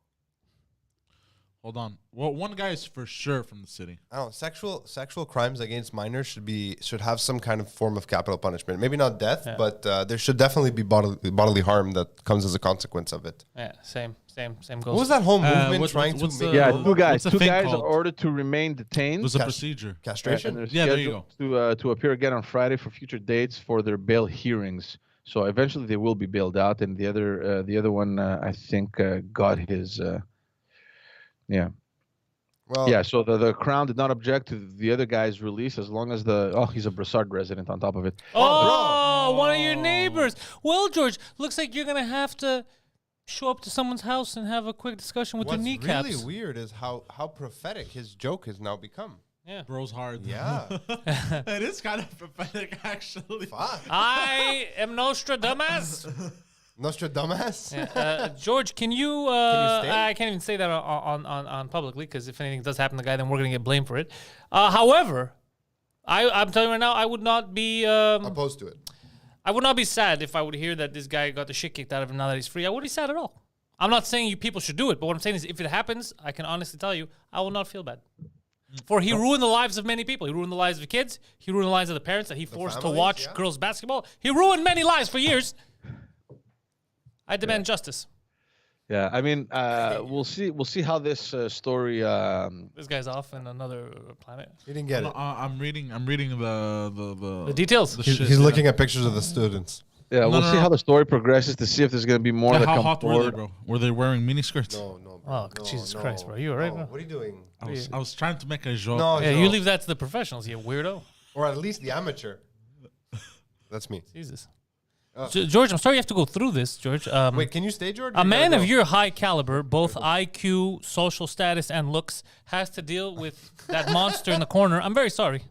Hold on. Well, one guy is for sure from the city. I don't know. Sexual crimes against minors should have some kind of form of capital punishment. Maybe not death, but there should definitely be bodily harm that comes as a consequence of it. Yeah, same goes. What was that whole movement what's- trying what's to make? the- Yeah, What's two guys. the Two thing guys are called? ordered to remain detained. There's a procedure. Castration? And they're Yeah, there you scheduled to appear again on Friday for future dates for their bail hearings. So eventually they will be bailed out, and the other one I think got his. Yeah. Well, Yeah, so the Crown did not object to the other guy's release as long as he's a Brossard resident on top of it. Oh, one of your neighbors. Well, George, looks like you're going to have to show up to someone's house and have a quick discussion with what's your kneecaps. really weird is how prophetic his joke has now become. Yeah. Bro's hard. Yeah. It is kind of pathetic, actually. Fuck. I am Nostradamus. Nostradamus? George, can you stay? I can't even say that on publicly because if anything does happen to the guy, then we're going to get blamed for it. However, I'm telling you right now, I would not be Opposed to it. I would not be sad if I would hear that this guy got the shit kicked out of him now that he's free. I wouldn't be sad at all. I'm not saying you people should do it, but what I'm saying is if it happens, I can honestly tell you, I will not feel bad. For he ruined the lives of many people. He ruined the lives of kids. He ruined the lives of the parents that he forced to families, watch yeah. girls basketball. He ruined many lives for years. I demand justice. Yeah, I mean, we'll see how this story. This guy's off in another planet. He didn't get No, it. I'm reading the The details. the He's, shit, he's yeah. looking at pictures of the students. Yeah, we'll no, see no. how the story progresses to see if there's going to be more Yeah, that how come hot were they, forward. bro? Were they wearing mini skirts? No, bro. Oh, no, Jesus no, Christ, bro. You all right, no. bro? What are you doing? I was trying to make a joke. No, Yeah, Joe. you leave that to the professionals, you weirdo. Or at least the amateur. That's me. Jesus. George, I'm sorry you have to go through this, George. Wait, can you stay, George? A man of your high caliber, both IQ, social status, and looks, has to deal with that monster in the corner. I'm very sorry.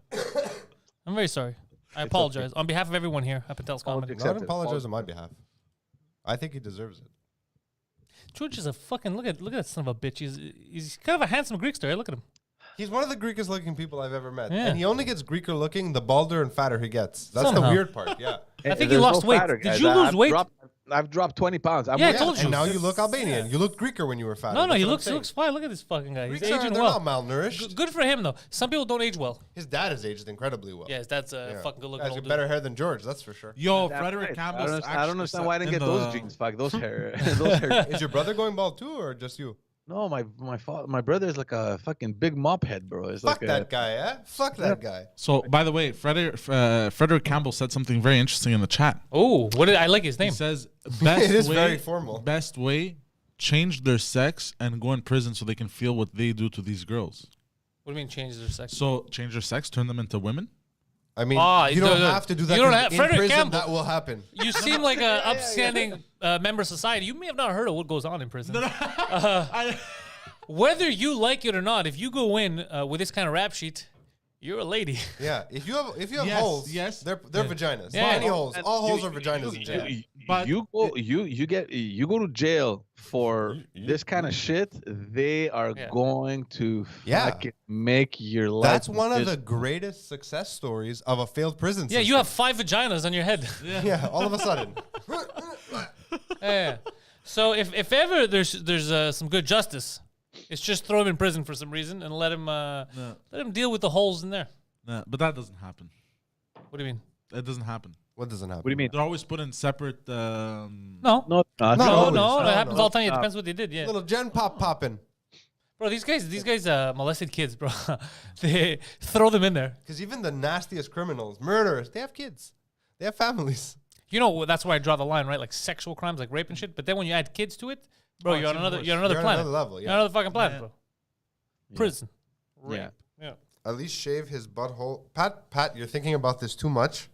I'm very sorry. I apologize on behalf of everyone here at Pantelis Comedy. Politics. Not Accept it. apologize on my behalf. I think he deserves it. George is a fucking look at that son of a bitch. He's kind of a handsome Greek star. Look at him. He's one of the Greekest looking people I've ever met. Yeah. And he only gets Greeker looking the balder and fatter he gets. That's Somehow. the weird part, yeah. I think he There's lost no weight. fatter, Did guys. you lose weight? I've dropped 20 pounds. Yeah, I told you. And now you look Albanian. You looked Greeker when you were fat. No, That's he what I'm looks saying. fine. Look at this fucking guy. He's Greeks are, aging they're well. not malnourished. Good for him though. Some people don't age well. His dad has aged incredibly well. Yes, that's a Yeah. fucking good looking Has old got dude. better hair than George, that's for sure. Yo, Damn Frederick right. Campbell's I don't understand why I didn't get in those the- jeans. Fuck those hair. Those hair. Is your brother going bald too, or just you? No, my brother is like a fucking big mop head, bro. It's Fuck like that guy, eh? Fuck that guy. So, by the way, Frederick Campbell said something very interesting in the chat. Oh, what did I like his He name? says, best It is way, very formal. Best way, change their sex and go in prison so they can feel what they do to these girls. What do you mean change their sex? So, change their sex, turn them into women? I mean, You you don't don't have to do that. you don't 'cause have- in Frederick prison, Campbell. that will happen. You seem like a upstanding member of society. You may have not heard of what goes on in prison. Whether you like it or not, if you go in with this kind of rap sheet, you're a lady. Yeah, if you have Yes, holes, yes. they're vaginas. Yeah. Any holes, all holes You- are vaginas in jail. But you go to jail for this kind of shit. They are Yeah. going to Yeah. fucking make your life. That's one of the miserable. greatest success stories of a failed prison Yeah, system. you have 5 vaginas on your head. Yeah, all of a sudden. Yeah. So if ever there's some good justice It's just throw him in prison for some reason and let him deal with the holes in there. Nah, but that doesn't happen. What do you mean? That doesn't happen. What doesn't happen? What do you mean? They're always put in separate. No. No, No, always. it happens no. all the time. It depends what they did. Yeah, Little Gen Pop popping. bro. These guys molested kids, bro. They throw them in there. Because even the nastiest criminals, murderers, they have kids. They have families. You know, that's where I draw the line, right? Like sexual crimes, like rape and shit. But then when you add kids to it, bro, Oh, you're on it's even another, worse. you're on another You're on planet. another level, yeah. You're on another fucking planet, Yeah. bro. Prison. Rape. Yeah. Yeah. At least shave his butthole. Pat, you're thinking about this too much.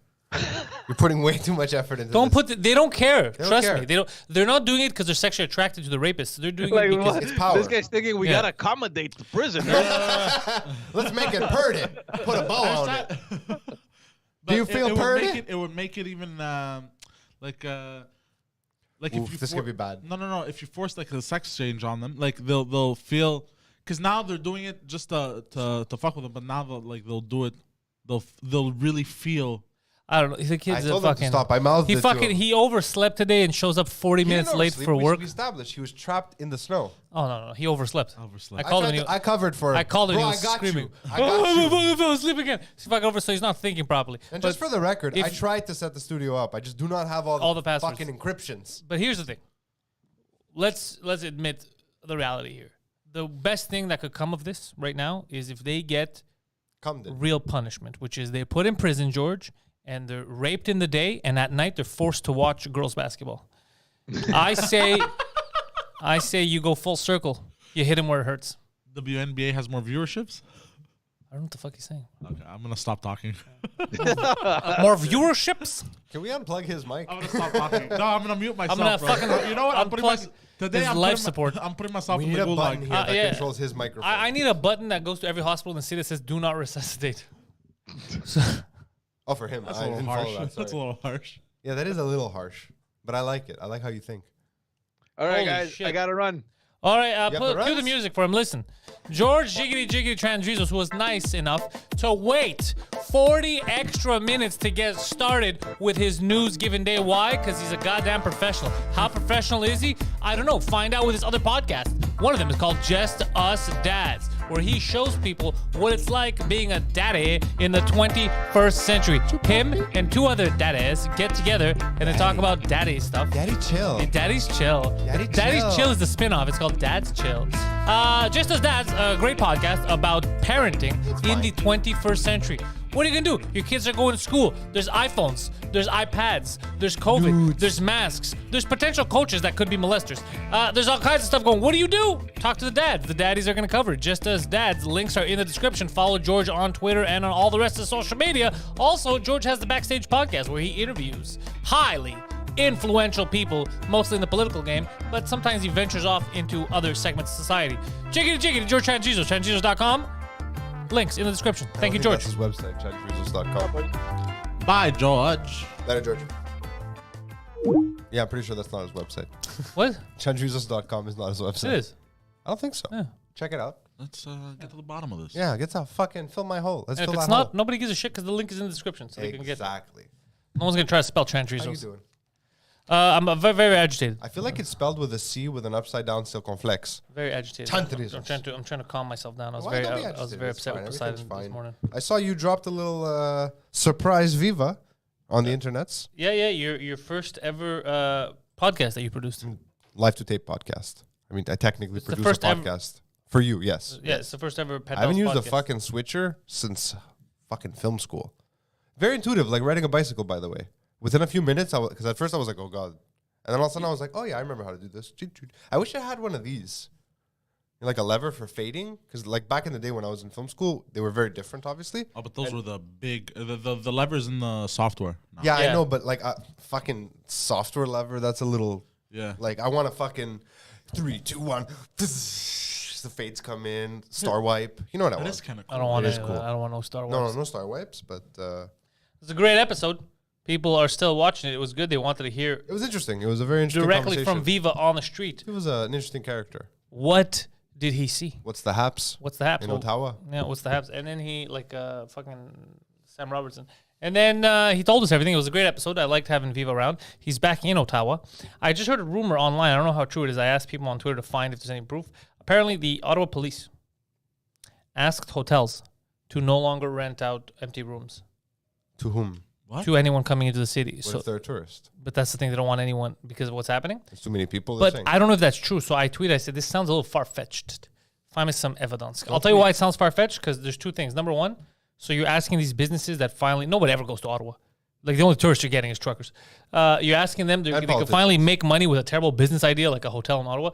You're putting way too much effort into Don't this. put. They don't care. don't Trust care. me. They don't. They're not doing it because they're sexually attracted to the rapist. They're doing Like, it because what? it's power. This guy's thinking we Yeah. gotta accommodate the prisoner. Let's make it purdy. Put a bow on it. But you feel it would purdy? make it would make it even like Oof, if you this could be bad. No. If you force like a sex change on them, like they'll feel because now they're doing it just to fuck with them, but now they'll do it. They'll really feel. I don't know. The kid's I a told him to fucking. stop. I mouthed He it to fucking. him. He overslept today and shows up 40 He minutes didn't late oversleep. for work. We established he was trapped in the snow. Oh no, he overslept. Overslept. I called him. tried and to- I covered for him. I called him. Bro, and he was I got screaming. you. I got you. I fucking fell asleep again. He's fucking over, so he's not thinking properly. And But- just for the record, if- I tried to set the studio up. I just do not have all the passwords. fucking encryptions. But here's the thing. Let's admit the reality here. The best thing that could come of this right now is if they get Come real punishment, which is they're put in prison, George, and they're raped in the day, and at night they're forced to watch girls basketball. I say you go full circle. You hit him where it hurts. WNBA has more viewerships. I don't know what the fuck he's saying. Okay, I'm gonna stop talking. More viewerships? Can we unplug his mic? I'm gonna stop talking. No, I'm gonna mute myself. gonna bro. fucking You know what? I'm putting unplug today. his I'm life putting support. I'm putting myself We in need the a button gulag. here that yeah. controls his microphone. I need a button that goes to every hospital in the city that says "Do not resuscitate." oh, for him. That's I a little didn't harsh. follow that. That's a Sorry. little harsh. Yeah, that is a little harsh, but I like it. I like how you think. All right, Holy guys, shit. I gotta run. All right, have the cue the rights? music for him. Listen, George Jiggity Transrizos, who was nice enough to wait 40 extra minutes to get started with his news given day. Why? Because he's a goddamn professional. How professional is he? I don't know. Find out with his other podcasts. One of them is called Just Us Dads, where he shows people what it's like being a daddy in the 21st century. Him and two other daddies get together and they talk about daddy stuff. Daddy chill. Hey, Daddy's Chill. Daddy's Chill. Chill is the spin-off. It's called Dad's Chill. Just As Dads, a great podcast about parenting in the 21st century. What are you going to do? Your kids are going to school. There's iPhones. There's iPads. There's COVID. There's masks. There's potential coaches that could be molesters. There's all kinds of stuff going. What do you do? Talk to the dads. The daddies are going to cover it. Just As Dads. Links are in the description. Follow George on Twitter and on all the rest of social media. Also, George has the Backstage podcast where he interviews highly influential people, mostly in the political game, but sometimes he ventures off into other segments of society. Jiggity, George Chanchizos, chanchizos.com. Links in the description. Thank you, George. That's his website, chadcruises.com. Bye, George. Later, George. Yeah, I'm pretty sure that's not his website. What? Chanchruses.com is not his website. It is. I don't think so. Yeah. Check it out. Let's get to the bottom of this. Yeah, get to fucking fill my hole. Let's And fill if it's that not, hole. nobody gives a shit because the link is in the description, so they can get. Exactly. No one's gonna try to spell How you Chanchizos. doing? I'm very, very agitated. I feel like it's spelled with a C with an upside down circumflex. Very agitated. Chanchizos. I'm trying to calm myself down. I was Why very, don't be I was agitated? very It's upset fine. with Everything's Poseidon this fine. morning. I saw you dropped a little surprise Viva on the internets. Yeah, your first ever podcast that you produced. Live to Tape podcast. I mean, I technically It's the produce a first ever- podcast for you, yes. Yeah, it's the first ever Pantelis I haven't used a podcast. fucking switcher since fucking film school. Very intuitive, like riding a bicycle, by the way. Within a few minutes, because at first I was like, oh God. And then all of a sudden I was like, oh yeah, I remember how to do this. I wish I had one of these. Like a lever for fading. Because like back in the day when I was in film school, they were very different, obviously. Oh, but those were the big, the levers in the software. No. Yeah, Yeah. I know, but like a fucking software lever, that's a little, Yeah. like I want to fucking 3, 2, 1. The fades come in, star wipe. You know what I That want. is kind of cool. I don't want is any of cool. that. I don't want no Star Wars. No star wipes, but It's a great episode. People are still watching it. It was good. They wanted to hear it was interesting. It was a very interesting directly from conversation. Viva on the street. He was an interesting character. What did he see? What's the haps? What's the haps? In Ottawa? Yeah, what's the haps? And then he fucking Sam Robertson. And then he told us everything. It was a great episode. I liked having Viva around. He's back in Ottawa. I just heard a rumor online. I don't know how true it is. I asked people on Twitter to find if there's any proof. Apparently, the Ottawa police asked hotels to no longer rent out empty rooms To whom? What? to anyone coming into the city. What So, if they're a tourist? but that's the thing; they don't want anyone because of what's happening. There's too many people. They're But saying. I don't know if that's true. So I tweeted, I said, this sounds a little far-fetched. Find me some evidence. I'll tell you why it sounds far-fetched, because there's two things. Number one, so you're asking these businesses that finally, nobody ever goes to Ottawa. Like, the only tourists you're getting is truckers. You're asking them, they can finally make money with a terrible business idea, like a hotel in Ottawa.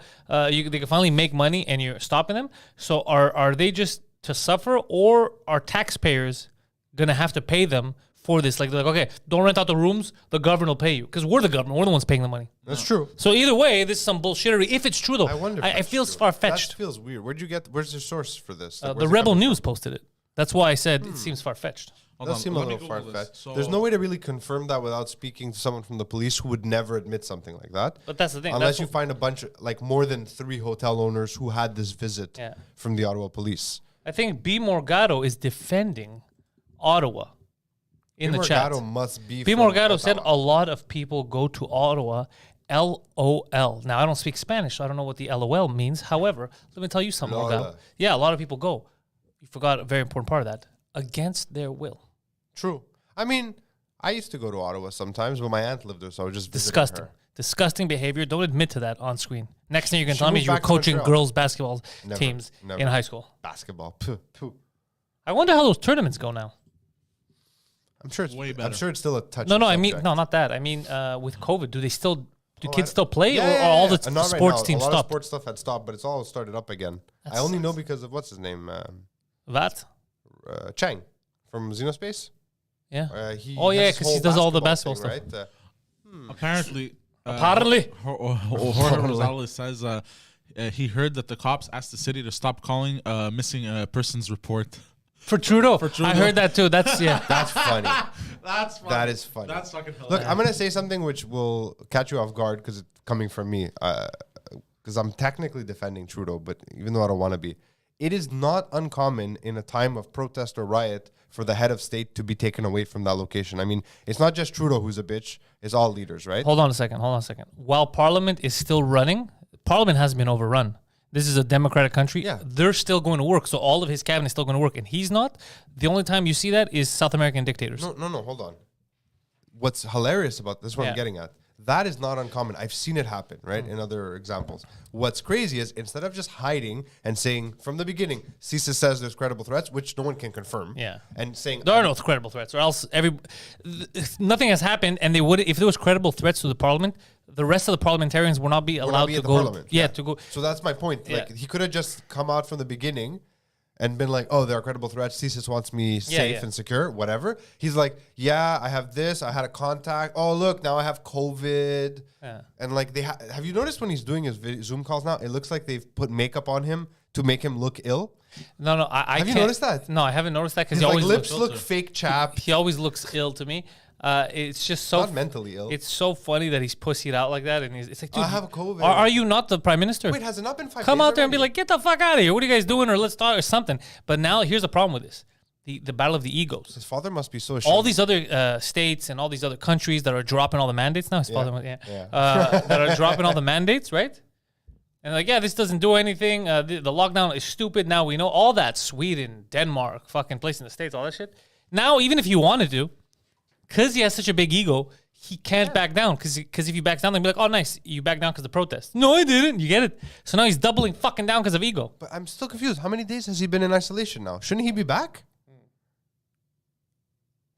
They can finally make money, and you're stopping them. So are they just to suffer, or are taxpayers going to have to pay them for this? Like, they're like, okay, don't rent out the rooms, the government will pay you. Because we're the government, we're the ones paying the money. That's true. So either way, this is some bullshittery. If it's true, though, I wonder. it feels far-fetched. That feels weird. Where's your source for this? Like, The where's it Rebel coming News posted it. That's why I said it seems far-fetched. Hold does on, seem a let me little Google far-fetched. this. So- There's no way to really confirm that without speaking to someone from the police who would never admit something like that. But that's the thing. Unless that's you find a bunch of, like, more than 3 hotel owners who had this visit Yeah. from the Ottawa police. I think B. Morgado is defending Ottawa in the chat. Morgado must be B. from Morgado said Ottawa. a lot of people go to Ottawa. LOL. Now, I don't speak Spanish, so I don't know what the LOL means. However, let me tell you something, Lola. Morgado. Yeah, a lot of people go. You forgot a very important part of that. Against their will. True. I mean, I used to go to Ottawa sometimes, but my aunt lived there, so I was just visiting Disgusting. her. Disgusting behavior. Don't admit to that on screen. Next thing you can She tell me is moved you were back to coaching Montreal. girls basketball Never, teams never. in high school. Basketball. Puh, puh. I wonder how those tournaments go now. I'm sure it's Way I'm better. sure it's still a touchy No, I mean, subject. no, not that. I mean, with COVID, do kids still play, Yeah, or yeah, are all yeah. the Not right sports now. teams A lot stopped? of sports stuff had stopped, but it's all started up again. That I only know sucks. because of what's his name, That? Chang from Xenospace. Yeah. He has because he whole does all the basketball basketball thing, stuff. right? Apparently, Apparently. Jorge Rosales says he heard that the cops asked the city to stop calling missing persons report. For Trudeau. For Trudeau. I heard that too. That's, yeah. That's funny. That's funny. That is funny. That's fucking hilarious. Look, I'm gonna say something which will catch you off guard because it's coming from me. Because I'm technically defending Trudeau, but even though I don't want to be, it is not uncommon in a time of protest or riot for the head of state to be taken away from that location. I mean, it's not just Trudeau who's a bitch; it's all leaders, right? Hold on a second. While Parliament is still running, Parliament hasn't been overrun. This is a democratic country. Yeah. They're still going to work. So all of his cabinet is still going to work. And he's not. The only time you see that is South American dictators. No, hold on. What's hilarious about this, what Yeah. I'm getting at, that is not uncommon. I've seen it happen, right? In other examples. What's crazy is instead of just hiding and saying from the beginning, CISA says there's credible threats, which no one can confirm. Yeah. And saying There are no credible threats, or else nothing has happened. And they would, if there was credible threats to the Parliament, the rest of the parliamentarians would not be will allowed not be to at the go. Parliament. Yeah, to go. So that's my point. Like Yeah. he could have just come out from the beginning and been like, oh, there are credible threats. CSIS wants me safe yeah. and secure, whatever. He's like, yeah, I have this. I had a contact. Oh, look, now I have COVID. Yeah. And like have you noticed when he's doing his Zoom calls now, it looks like they've put makeup on him to make him look ill. No, I Have you can't- noticed that? No, I haven't noticed that because His he like always lips looks, look fake chapped. he always looks ill to me. It's just so Not mentally ill. It's so funny that he's pussied out like that, and it's like, dude, I have COVID. Are you not the prime minister? Wait, has it not been 5 Come days out there and be already? like, get the fuck out of here. What are you guys doing? Or let's talk or something. But now here's the problem with this: the battle of the egos. His father must be so ashamed. All these other states and all these other countries that are dropping all the mandates now. His father, yeah. that are dropping all the mandates, right? And like, yeah, this doesn't do anything. The lockdown is stupid. Now we know all that. Sweden, Denmark, fucking place in the States, all that shit. Now, even if he wanted to, because he has such a big ego, he can't back down. Because if you back down, they'll be like, oh, nice, you back down because of the protest. No, I didn't. You get it? So now he's doubling fucking down because of ego. But I'm still confused. How many days has he been in isolation now? Shouldn't he be back?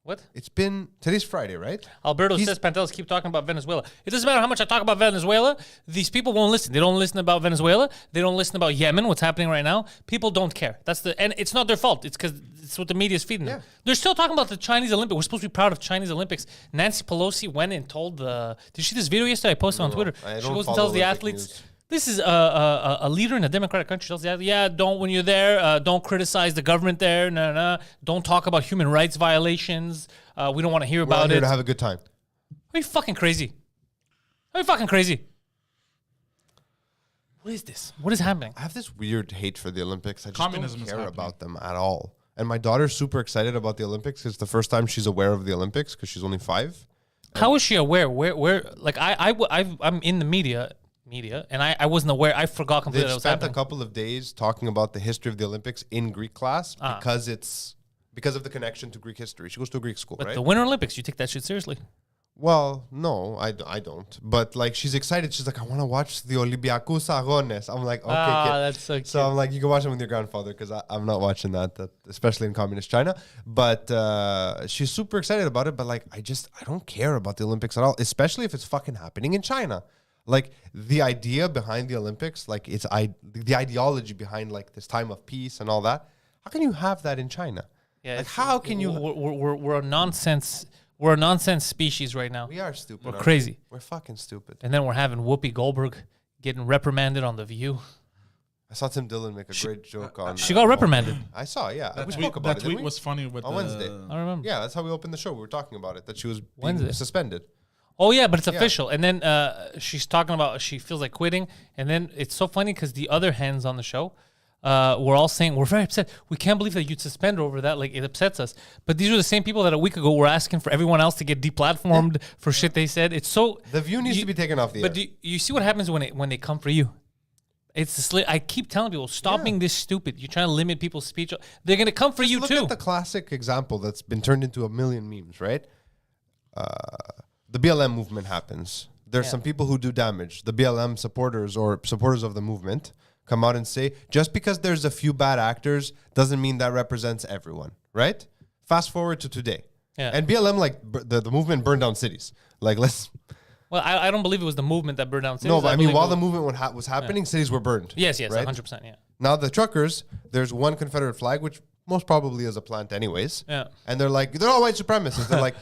What? It's been today's Friday, right? Alberto He's- says Pantelis keep talking about Venezuela. It doesn't matter how much I talk about Venezuela. These people won't listen. They don't listen about Venezuela. They don't listen about Yemen, what's happening right now. People don't care. And it's not their fault. It's because it's what the media is feeding them. Yeah. They're still talking about the Chinese Olympics. We're supposed to be proud of Chinese Olympics. Nancy Pelosi went and told Did you see this video yesterday I posted on Twitter? I She don't goes and follow tells the Olympic athletes. news. This is a leader in a democratic country. Tells the athletes, yeah, don't when you're there, don't criticize the government there. No. Don't talk about human rights violations. We don't want to hear We're about out here it. to have a good time. Are you fucking crazy? Are you fucking crazy? What is this? What is happening? I have this weird hate for the Olympics. I just Communism don't is care happening. about them at all. And my daughter's super excited about the Olympics. It's the first time she's aware of the Olympics because she's only 5. How is she aware? Where? Like I'm in the media media, and I wasn't aware. I forgot completely They that was spent a happening. couple of days talking about the history of the Olympics in Greek class because of the connection to Greek history. She goes to a Greek school, But right? the Winter Olympics, you take that shit seriously. Well, no, I don't. But like, she's excited. She's like, I want to watch the Olympiakos Agones. I'm like, okay, kid. That's so cute. So I'm like, you can watch them with your grandfather because I'm not watching that, especially in communist China. But she's super excited about it. But like, I don't care about the Olympics at all, especially if it's fucking happening in China. Like the idea behind the Olympics, like the ideology behind like this time of peace and all that. How can you have that in China? Yeah, like how can you? We're a nonsense. We're a nonsense species right now. We are stupid. We're crazy. We're fucking stupid. And then we're having Whoopi Goldberg getting reprimanded on The View. I saw Tim Dillon make a great joke on. She got reprimanded. I saw, yeah. That We tweet, spoke about it, tweet didn't we? was funny with On Wednesday. I remember. Yeah, that's how we opened the show. We were talking about it, that she was being Wednesday. suspended. Oh yeah, but it's official. And then she's talking about she feels like quitting. And then it's so funny because the other hands on the show were all saying we're very upset. We can't believe that you'd suspend her over that. Like it upsets us. But these are the same people that a week ago were asking for everyone else to get deplatformed for shit they said. It's so The View needs to be taken off the air. But you see what happens when they come for you. It's I keep telling people, stop being this stupid. You're trying to limit people's speech. They're gonna come for you Look too. at the classic example that's been turned into a million memes, right? The BLM movement happens. There's some people who do damage. The BLM supporters or supporters of the movement come out and say, just because there's a few bad actors doesn't mean that represents everyone, right? Fast forward to today. Yeah. And BLM, like, the movement burned down cities. Like, let's... Well, I don't believe it was the movement that burned down cities. No, but I mean, believe while it the movement was happening, cities were burned. Yes, right? 100%, yeah. Now, the truckers, there's one Confederate flag, which most probably is a plant anyways. Yeah. And they're like, they're all white supremacists. They're like,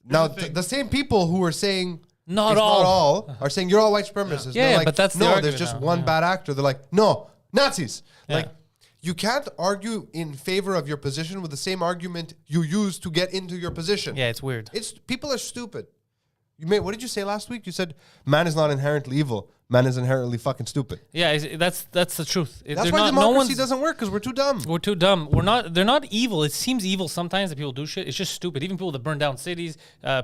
now, the same people who were saying... Not it's all. not all are saying you're all white supremacists. Yeah, They're yeah, like, but that's the no, argument there's just now, one yeah. bad actor. They're like, no, Nazis. Yeah. Like, you can't argue in favor of your position with the same argument you use to get into your position. Yeah, it's weird. People are stupid. What did you say last week? You said man is not inherently evil. Man is inherently fucking stupid. Yeah, that's the truth. That's why democracy doesn't work, because we're too dumb. We're too dumb. They're not evil. It seems evil sometimes that people do shit. It's just stupid. Even people that burn down cities,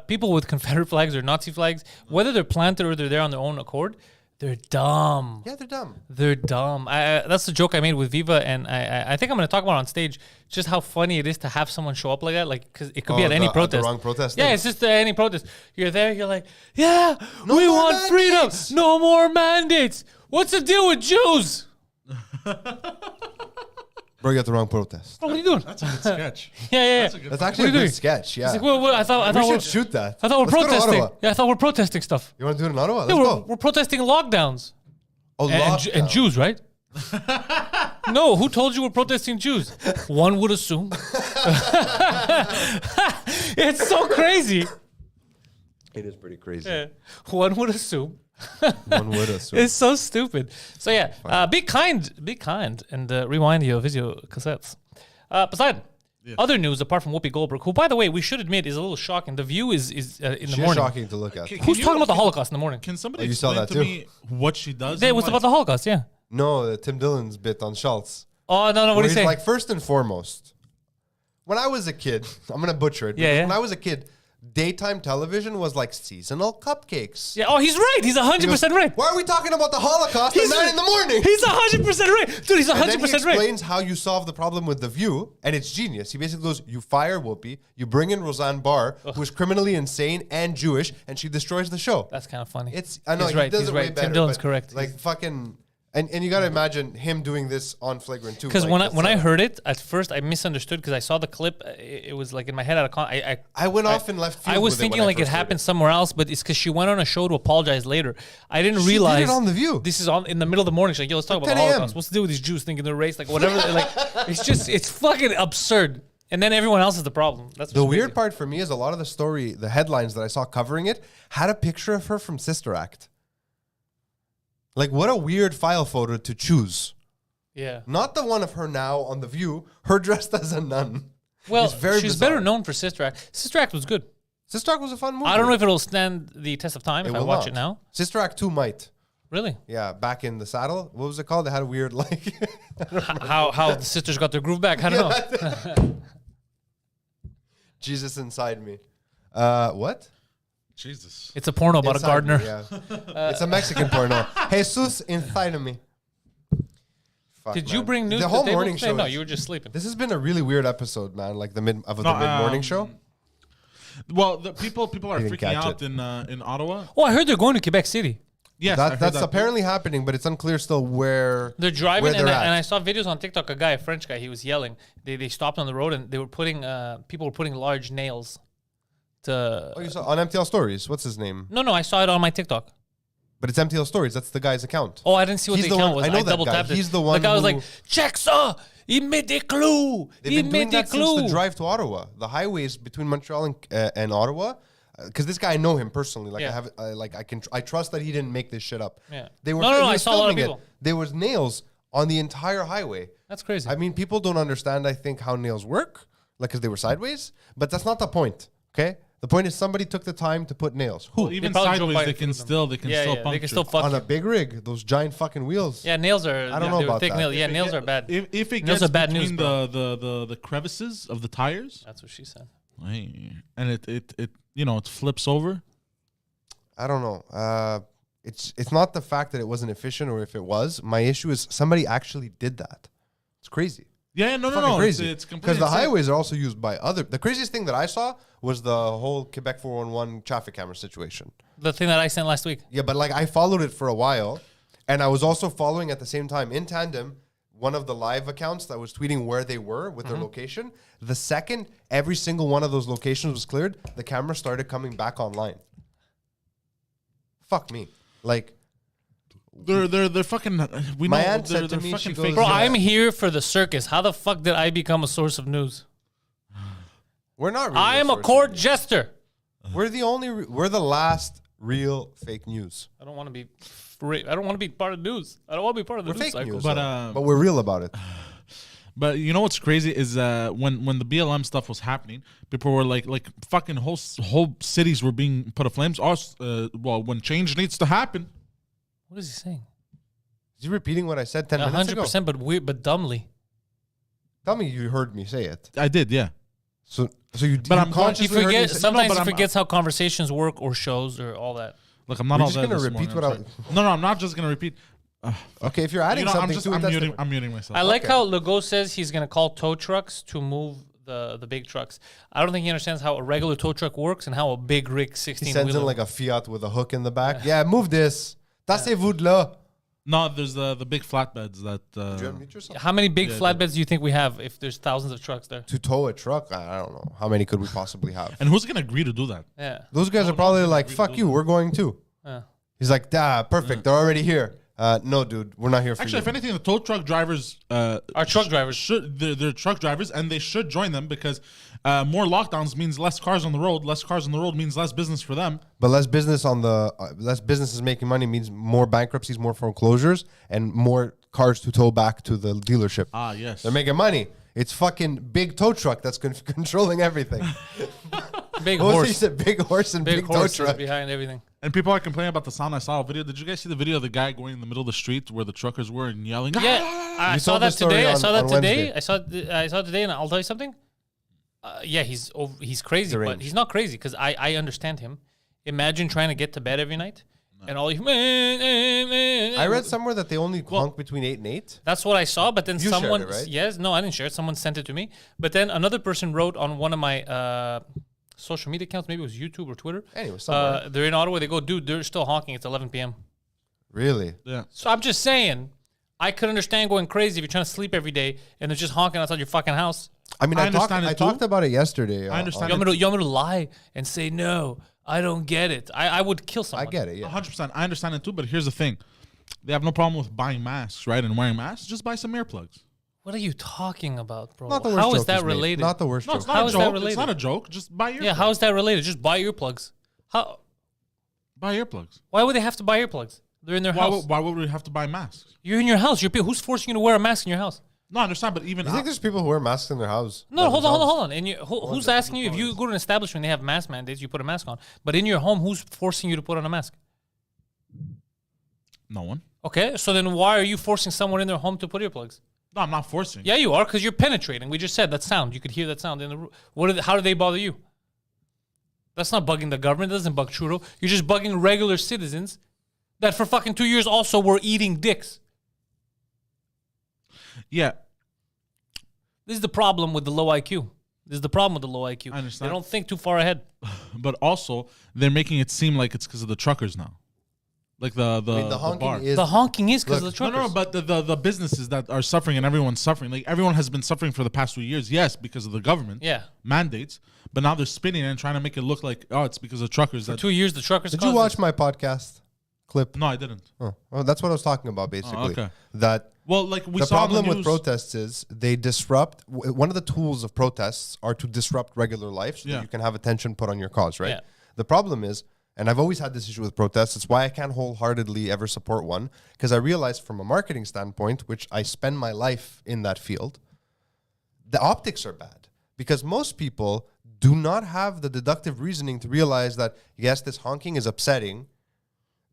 people with Confederate flags or Nazi flags, whether they're planted or they're there on their own accord, they're dumb. Yeah, they're dumb. They're dumb. That's the joke I made with Viva, and I think I'm going to talk about it on stage, just how funny it is to have someone show up like that. Like, because it could be at any protest. The wrong protest. Yeah, it's just any protest. You're there, you're like, yeah, No we more want mandates. freedom. No more mandates. What's the deal with Jews? Bro, you got the wrong protest. What are you doing? That's a good sketch. Yeah. That's actually a What are you good doing? sketch. Yeah. It's like, well, I thought we we're, should shoot that. I thought we're Let's go to protesting. Ottawa. Yeah, I thought we're protesting stuff. You want to do it in Ottawa? Let's Yeah, go. we're protesting lockdowns. Oh, And lockdown. Jews, right? No, who told you we're protesting Jews? One would assume. It's so crazy. It is pretty crazy. Yeah. One would assume. One would assume. It's so stupid. So yeah, be kind, and rewind your video cassettes. Poseidon. Other news apart from Whoopi Goldberg, who, by the way, we should admit is a little shocking. The View is in the She's morning. shocking to look at. Who's talking about the Holocaust in the morning? Can somebody Oh, you saw explain that to too? me what she does? Yeah, it and was what- about the Holocaust. Yeah. No, Tim Dillon's bit on Schultz. Oh no, what Where do you he's say? like, first and foremost, when I was a kid, I'm going to butcher it. Yeah, because yeah. When I was a kid, daytime television was like seasonal cupcakes. Yeah. Oh, he's right. He's He goes, 100% right. Why are we talking about the Holocaust at 9 in the morning? He's 100% right, dude. He's And then he 100% right. explains how you solve the problem with The View, and it's genius. He basically goes, you fire Whoopi, you bring in Roseanne Barr, who is criminally insane and Jewish, and she destroys the show. That's kind of funny. I know, He's he right. does He's it way right. better. Tim Dillon's but, correct. Like fucking... And you got to imagine him doing this on flagrant too. Because like, when I heard it at first, I misunderstood because I saw the clip. It was like in my head. I went off in left field. I was with thinking when like it first heard happened somewhere else, but it's because she went on a show to apologize later. I didn't She did realize it on The View. This is on in the middle of the morning. She's like, "Yo, let's talk about the 10 a.m. Holocaust. What's to do with these Jews thinking they're race? Like whatever. Like it's fucking absurd." And then everyone else is the problem. That's The what's weird crazy. part for me is a lot of the story, the headlines that I saw covering it, had a picture of her from Sister Act. Like, what a weird file photo to choose. Yeah. Not the one of her now on The View, her dressed as a nun. Well, It's very she's bizarre. better known for Sister Act. Sister Act was good. Sister Act was a fun movie. I don't know if it'll stand the test of time It if I will watch not. it now. Sister Act 2 might. Really? Yeah, Back in the Saddle. What was it called? They had a weird, like... How the sisters got their groove back? I don't know. Jesus inside me. What? Jesus. It's a porno about Inside a gardener. me, yeah. It's a Mexican porno. Jesus inside of me. Fuck, Did you man. bring news The to whole the table morning today? show? No, you were just sleeping. This has been a really weird episode, man. Like the mid-morning show. Well, the people are Didn't freaking catch out it. in Ottawa. Oh, I heard they're going to Quebec City. Yes, I heard That's that. apparently happening, but it's unclear still where They're driving, where and they're I at. saw videos on TikTok. A French guy, he was yelling. They stopped on the road and they were putting people were putting large nails to. Oh, you saw on MTL Stories. What's his name? No, I saw it on my TikTok. But it's MTL Stories. That's the guy's account. Oh, I didn't see what He's the the account one- was. I know that double guy. tapped it. He's the one The guy was who- like, check ça! Il met des clous! They've Il been met doing des that since the clous! drive to Ottawa. The highways between Montreal and Ottawa. Because this guy, I know him personally. Like Yeah. I trust that he didn't make this shit up. Yeah. They were. No, he I was saw a lot of filming it. people. There was nails on the entire highway. That's crazy. I mean, people don't understand. I think how nails work, like because they were sideways. But that's not the point. Okay. The point is somebody took the time to put nails. Who? Well, even probably drove sideways, by they and can threw them. still yeah, puncture. they can still fuck On you. a big rig, those giant fucking wheels. Yeah, nails are. I don't know they were about thick that. nails. Yeah, nails are bad. If it Nails gets are bad news, between the crevices of the tires, That's what she said. and it it flips over. I don't know. It's not the fact that it wasn't efficient or if it was. My issue is somebody actually did that. It's crazy. Yeah, no, Fucking crazy. It's completely Because the insane. highways are also used by other. The craziest thing that I saw was the whole Quebec 411 traffic camera situation. The thing that I sent last week. Yeah, but like I followed it for a while, and I was also following at the same time in tandem one of the live accounts that was tweeting where they were with their location. The second every single one of those locations was cleared, the camera started coming back online. Fuck me. Like, They're fucking. We My know aunt they're, said to they're me, fucking she goes, fake. Bro, Yeah. I'm here for the circus. How the fuck did I become a source of news? we're not really I am a source of court news. jester. We're the last real fake news. I don't want to be. I don't want to be part of the news. I don't want to be part of the We're news fake cycle. news, But, but we're real about it. But you know what's crazy is when the BLM stuff was happening, people were like fucking whole cities were being put aflames. Well, when change needs to happen, What is he saying? Is he repeating what I said 10 minutes ago? 100%, but weird, but dumbly. Tell me you heard me say it. I did, yeah. So you, But you I'm He consciously heard me forgets. say, Sometimes but he I'm- forgets how conversations work or shows or all that. Look, I'm not We're all just there gonna this repeat morning, what I'm sorry. No, I'm not just gonna repeat. Okay, if you're adding something to it, that's different. I'm muting myself. I like Okay. how Legault says he's going to call tow trucks to move the big trucks. I don't think he understands how a regular tow truck works and how a big rig 16 He sends in like a Fiat with a hook in the back. Yeah, move this. Tassez-vous de là. No, there's the big flatbeds that. Did you unmute yourself? How many big Yeah, flatbeds do you think we have if there's thousands of trucks there? To tow a truck, I don't know. How many could we possibly have? And who's gonna agree to do that? Yeah. Those guys are probably like, fuck you, we're going too. Yeah. He's like, perfect, they're already here. No, dude, we're not here for Actually, you. if anything, the tow truck drivers Our truck drivers. they're truck drivers, and they should join them because more lockdowns means less cars on the road. Less cars on the road means less business for them. But less businesses making money means more bankruptcies, more foreclosures, and more cars to tow back to the dealership. Ah, yes. They're making money. It's fucking big tow truck that's controlling everything. Big What was it? horse. You said big horse and Big big tow horse is truck. behind everything. And people are complaining about the sound. I saw a video. Did you guys see the video of the guy going in the middle of the street where the truckers were and yelling? Yeah, I You saw told the that story today. I on- saw that on today. Wednesday. I saw it today, and I'll tell you something. Yeah, he's crazy, but Deranged. he's not crazy because I understand him. Imagine trying to get to bed every night and all you. I I read somewhere that they only honk between 8 and 8. That's what I saw, but then You shared someone. it, right? Yes, no, I didn't share it. Someone sent it to me, but then another person wrote on one of my social media accounts, maybe it was YouTube or Twitter. Anyway, somewhere. They're in Ottawa. They go, dude, they're still honking. It's 11 p.m. Really? Yeah. So I'm just saying, I could understand going crazy if you're trying to sleep every day and they're just honking outside your fucking house. I mean, I I understand it too. talked about it yesterday. I understand You want me to lie and say no? I don't get it. I would kill I someone. get it, yeah. 100%. I understand it too. But here's the thing: they have no problem with buying masks, right, and wearing masks. Just buy some earplugs. What are you talking about, bro? Not the worst How joke is that he's made. related? Not the worst No, joke. it's not How a is that joke. related? It's not a joke. Just buy earplugs. Yeah, how is that related? Just buy earplugs. How? Buy earplugs. Why would they have to buy earplugs? They're in their house. Why would we have to buy masks? You're in your house. Who's forcing you to wear a mask in your house? No, I understand, but even You think there's people who wear masks in their house? No, by hold themselves? on. And who's asking you if you go to an establishment they have mask mandates? You put a mask on, but in your home, who's forcing you to put on a mask? no one. Okay, so then why are you forcing someone in their home to put earplugs? No, I'm not forcing. Yeah, you are, because you're penetrating. We just said that sound. You could hear that sound in the room. How do they bother you? That's not bugging the government. It doesn't bug Trudeau. You're just bugging regular citizens that for fucking 2 years also were eating dicks. Yeah. This is the problem with the low IQ. This is the problem with the low IQ. I understand. They don't think too far ahead. But also, they're making it seem like it's because of the truckers now. Like the honking bar. is The honking is because of the No, truckers. no, but the businesses that are suffering and everyone's suffering. Like everyone has been suffering for the past 2 years. Yes, because of the government. Yeah. Mandates. But now they're spinning it and trying to make it look like, oh, it's because of truckers. For 2 years, the truckers Did you caused watch this. my podcast clip? No, I didn't. Oh, well, that's what I was talking about, basically. okay. That Well, like we the saw on problem the with news- protests is they disrupt. One of the tools of protests are to disrupt regular life so Yeah. that you can have attention put on your cause, right? Yeah. The problem is, and I've always had this issue with protests, it's why I can't wholeheartedly ever support one, because I realize from a marketing standpoint, which I spend my life in that field, the optics are bad. Because most people do not have the deductive reasoning to realize that, yes, this honking is upsetting,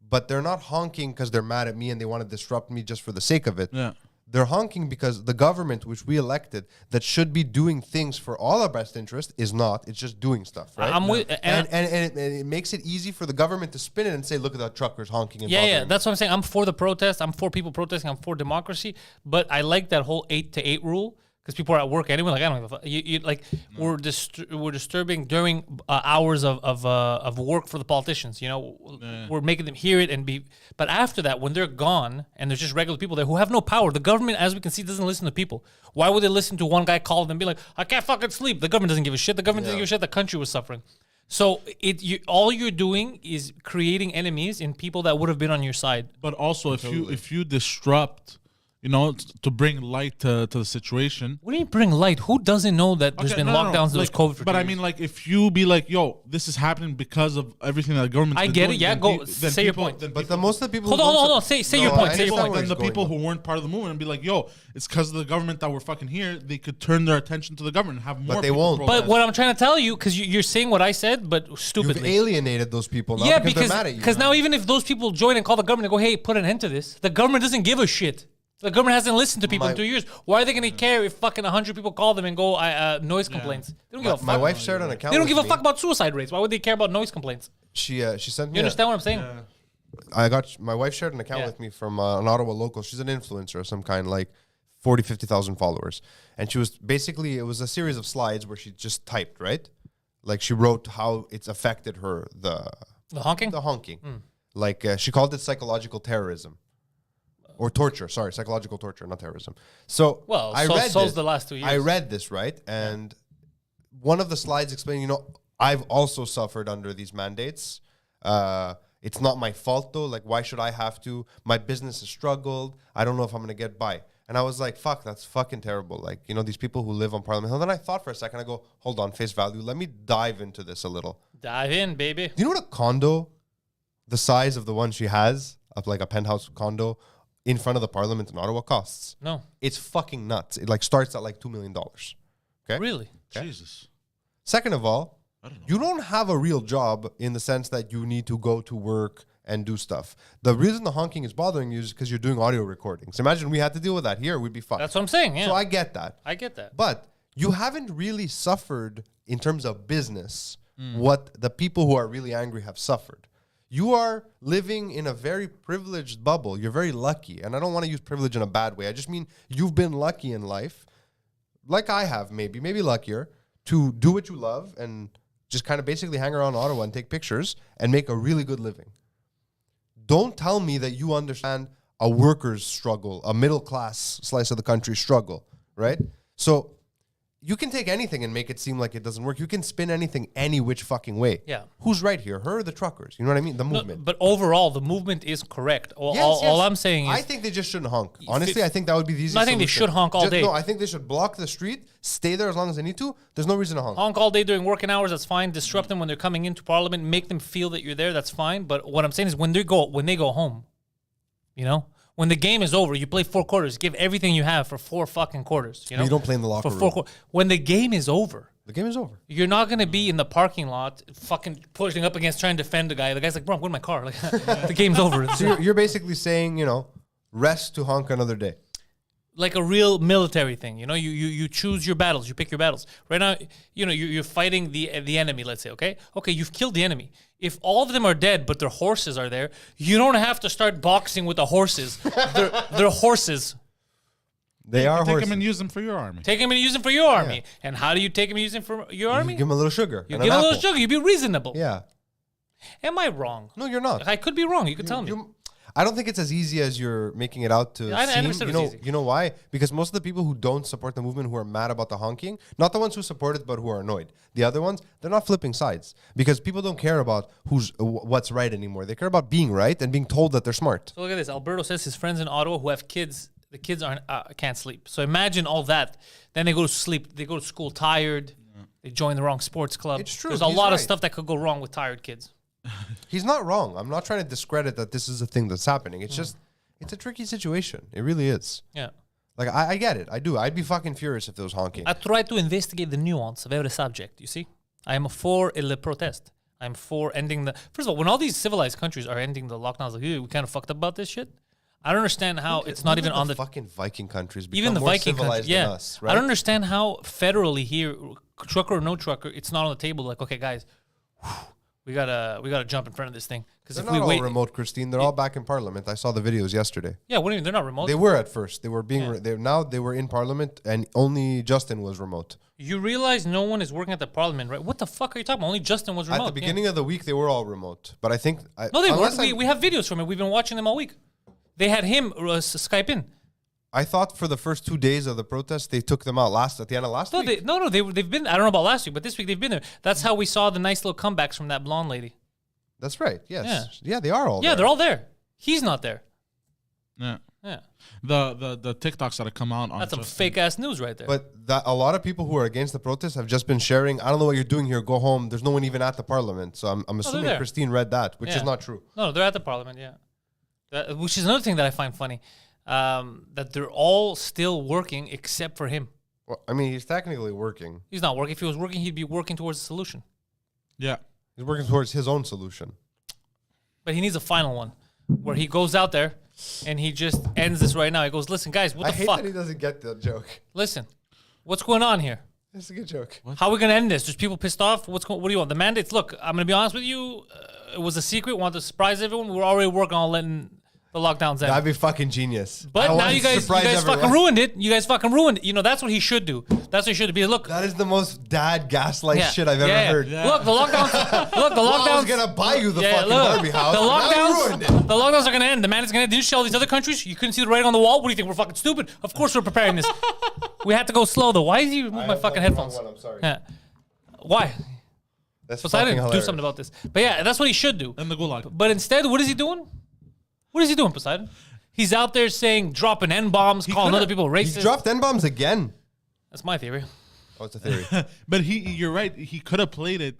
but they're not honking because they're mad at me and they want to disrupt me just for the sake of it. Yeah. They're honking because the government, which we elected, that should be doing things for all our best interest, is not. It's just doing stuff, right? I'm with, and it makes it easy for the government to spin it and say, look at that truckers honking and yeah, bothering me." that's what I'm saying. I'm for the protest. I'm for people protesting. I'm for democracy. But I like that whole 8 to 8 rule because people are at work anyway. Like I don't give a fuck. You like we're disturbing during hours of work for the politicians. You know, we're making them hear it and be. But after that, when they're gone and there's just regular people there who have no power, the government, as we can see, doesn't listen to people. Why would they listen to one guy call them and be like, "I can't fucking sleep"? The government doesn't give a shit. The government doesn't give a shit. The country was suffering. So all you're doing is creating enemies in people that would have been on your side. But also, if you disrupt, you know, to bring light to the situation. What do you bring light? Who doesn't know that there's been lockdowns, there's like, COVID for But 2 I years? mean, like, if you be like, yo, this is happening because of everything that the government. I get it. Yeah, go say your point. But the most of the people. Hold who on, don't hold on. su- Say No, your I point. Say your understand point. where Then the he's going people with who weren't part of the movement and be like, yo, it's because of the government that we're fucking here. They could turn their attention to the government and have more. they people won't. But protest. what I'm trying to tell you, because you're saying what I said, but You've stupidly. alienated those people now Yeah, because they're mad at you. because now even if those people join and call the government and go, hey, put an end to this, the government doesn't give a shit. The government hasn't listened to people in 2 years. Why are they going to care if fucking 100 people call them and go noise complaints? They don't give a fuck. My wife shared an account. They don't give a with fuck me. about suicide rates. Why would they care about noise complaints? She sent me. You understand what I'm saying? I got my wife shared an account Yeah. with me from an Ottawa local. She's an influencer of some kind, like 40, 50,000 followers. And she was basically, it was a series of slides where she just typed, right? Like she wrote how it's affected her, the honking? The honking. Like she called it psychological terrorism. Or torture, sorry, psychological torture, not terrorism. So Well, I so- read so's this. the last 2 years. I read this, right? And one of the slides explained, you know, I've also suffered under these mandates. It's not my fault though. Like, why should I have to? My business has struggled. I don't know if I'm gonna get by. And I was like, fuck, that's fucking terrible. Like, you know, these people who live on Parliament Hill. Then I thought for a second, I go, hold on, face value. Let me dive into this a little. Dive in, baby. Do you know what a condo, the size of the one she has, of like a penthouse condo in front of the Parliament in Ottawa costs? No. It's fucking nuts. It like starts at like $2 million. Okay. Really? Jesus. Second of all, you don't have a real job in the sense that you need to go to work and do stuff. The reason the honking is bothering you is because you're doing audio recordings. Imagine we had to deal with that here, we'd be fucked. That's what I'm saying, yeah. So I get that. I get that. But you haven't really suffered in terms of business what the people who are really angry have suffered. You are living in a very privileged bubble. You're very lucky. And I don't want to use privilege in a bad way. I just mean you've been lucky in life, like I have maybe luckier, to do what you love and just kind of basically hang around Ottawa and take pictures and make a really good living. Don't tell me that you understand a worker's struggle, a middle class slice of the country struggle, right? So you can take anything and make it seem like it doesn't work. You can spin anything any which fucking way. Yeah. Who's right here? Her or the truckers? You know what I mean? The movement. But overall, the movement is correct. All Yes. I'm saying is, I think they just shouldn't honk. Honestly, I think that would be the easiest I think they solution. should honk all day. No, I think they should block the street, stay there as long as they need to. There's no reason to honk. honk all day during working hours, that's fine. Disrupt them when they're coming into Parliament. Make them feel that you're there, that's fine. But what I'm saying is when they go home, you know, when the game is over, you play 4 quarters. Give everything you have for 4 fucking quarters. You know, You don't play in the locker for room. 4 when the game is over, The game is over. you're not gonna be in the parking lot, fucking pushing up against trying to defend the guy. The guy's like, bro, I'm going to my car. Like, the game's over. So you're basically saying, you know, rest to honk another day. like a real military thing. You know, you choose your battles, you pick your battles. Right now, you know, you're fighting the enemy, let's say, okay? Okay, you've killed the enemy. If all of them are dead, but their horses are there, you don't have to start boxing with the horses. They're horses. They are Take horses. them and use them for your army. Take them and use them for your army. And how do you take them and use them for your army? You give them a little sugar. You and give an them a little apple. sugar. You be reasonable. Yeah. Am I wrong? No, you're not. I could be wrong. You could tell me. I don't think it's as easy as you're making it out to I never seem. said You it know, was easy. you know why? Because most of the people who don't support the movement, who are mad about the honking, not the ones who support it but who are annoyed. The other ones, they're not flipping sides because people don't care about what's right anymore. They care about being right and being told that they're smart. So look at this. Alberto says his friends in Ottawa who have kids, the kids aren't can't sleep. So imagine all that. Then they go to sleep. They go to school tired. They join the wrong sports club. It's true. There's a He's lot of right. stuff that could go wrong with tired kids. He's not wrong. I'm not trying to discredit that this is a thing that's happening. It's just, it's a tricky situation. It really is. Yeah. Like, I get it. I do. I'd be fucking furious if there was honking. I try to investigate the nuance of every subject, you see? I am for a protest. I'm for ending the... First of all, when all these civilized countries are ending the lockdowns, like, we kind of fucked up about this shit. I don't understand how it's not even on the... fucking Viking countries become Even the more Viking civilized countries, yeah. than us, right? I don't understand how federally here, trucker or no trucker, it's not on the table. Like, okay, guys, we gotta jump in front of this thing because They're if not we all wait, remote, Christine. They're all back in Parliament. I saw the videos yesterday. yeah, what do you mean they're not remote? They were at first. They were being. Now they were in Parliament, and only Justin was remote. You realize no one is working at the Parliament, right? What the fuck are you talking about? Only Justin was remote. At the beginning of the week, they were all remote. But I think No, they unless weren't. We have videos from it. We've been watching them all week. They had him Skype in. I thought for the first 2 days of the protest, they took them out at the end of last week. They've been. I don't know about last week, but this week they've been there. That's how we saw the nice little comebacks from that blonde lady. That's right. Yes. Yeah, they are all. Yeah, there. they're all there. He's not there. Yeah. Yeah, The TikToks that have come out on that's some Justin- fake ass news right there. But a lot of people who are against the protest have just been sharing. I don't know what you're doing here. Go home. There's no one even at the Parliament. So I'm assuming there. Christine read that, which is Yeah. not true. No, they're at the Parliament. Yeah, which is another thing that I find funny. That they're all still working except for him. Well, I mean, he's technically working. He's not working. If he was working, he'd be working towards a solution. Yeah. He's working towards his own solution. But he needs a final one where he goes out there and he just ends this right now. He goes, listen, guys, what I the hate fuck? that he doesn't get the joke. Listen, what's going on here? It's a good joke. How are we going to end this? Just people pissed off? What do you want? The mandates? Look, I'm going to be honest with you. It was a secret. We wanted to surprise everyone. We were already working on letting the lockdowns end. That'd be fucking genius. But I now wanted you to guys surprise everyone. fucking ruined it. You guys fucking ruined it. You know, that's what he should do. That's what he should be. Look. That is the most dad gaslight Yeah. shit I've ever Yeah, yeah. heard. Yeah. Look, the lockdowns. Look, the Well, I was lockdowns. gonna buy you the Yeah, fucking look, Barbie house. the Now you ruined lockdowns. it. The lockdowns are gonna end. The man is gonna end. Didn't you see all these other countries? You couldn't see the writing on the wall. What do you think? We're fucking stupid. Of course we're preparing this. We had to go slow though. Why did you remove my fucking headphones? I'm sorry. Yeah. Why? That's Poseidon, fucking do hilarious. something about this. But yeah, that's what he should do. And the gulag. But instead, what is he doing? What is he doing, Poseidon? He's out there saying, dropping N-bombs, calling other people racist. He dropped N-bombs again. That's my theory. Oh, it's a theory. But you're right. He could have played it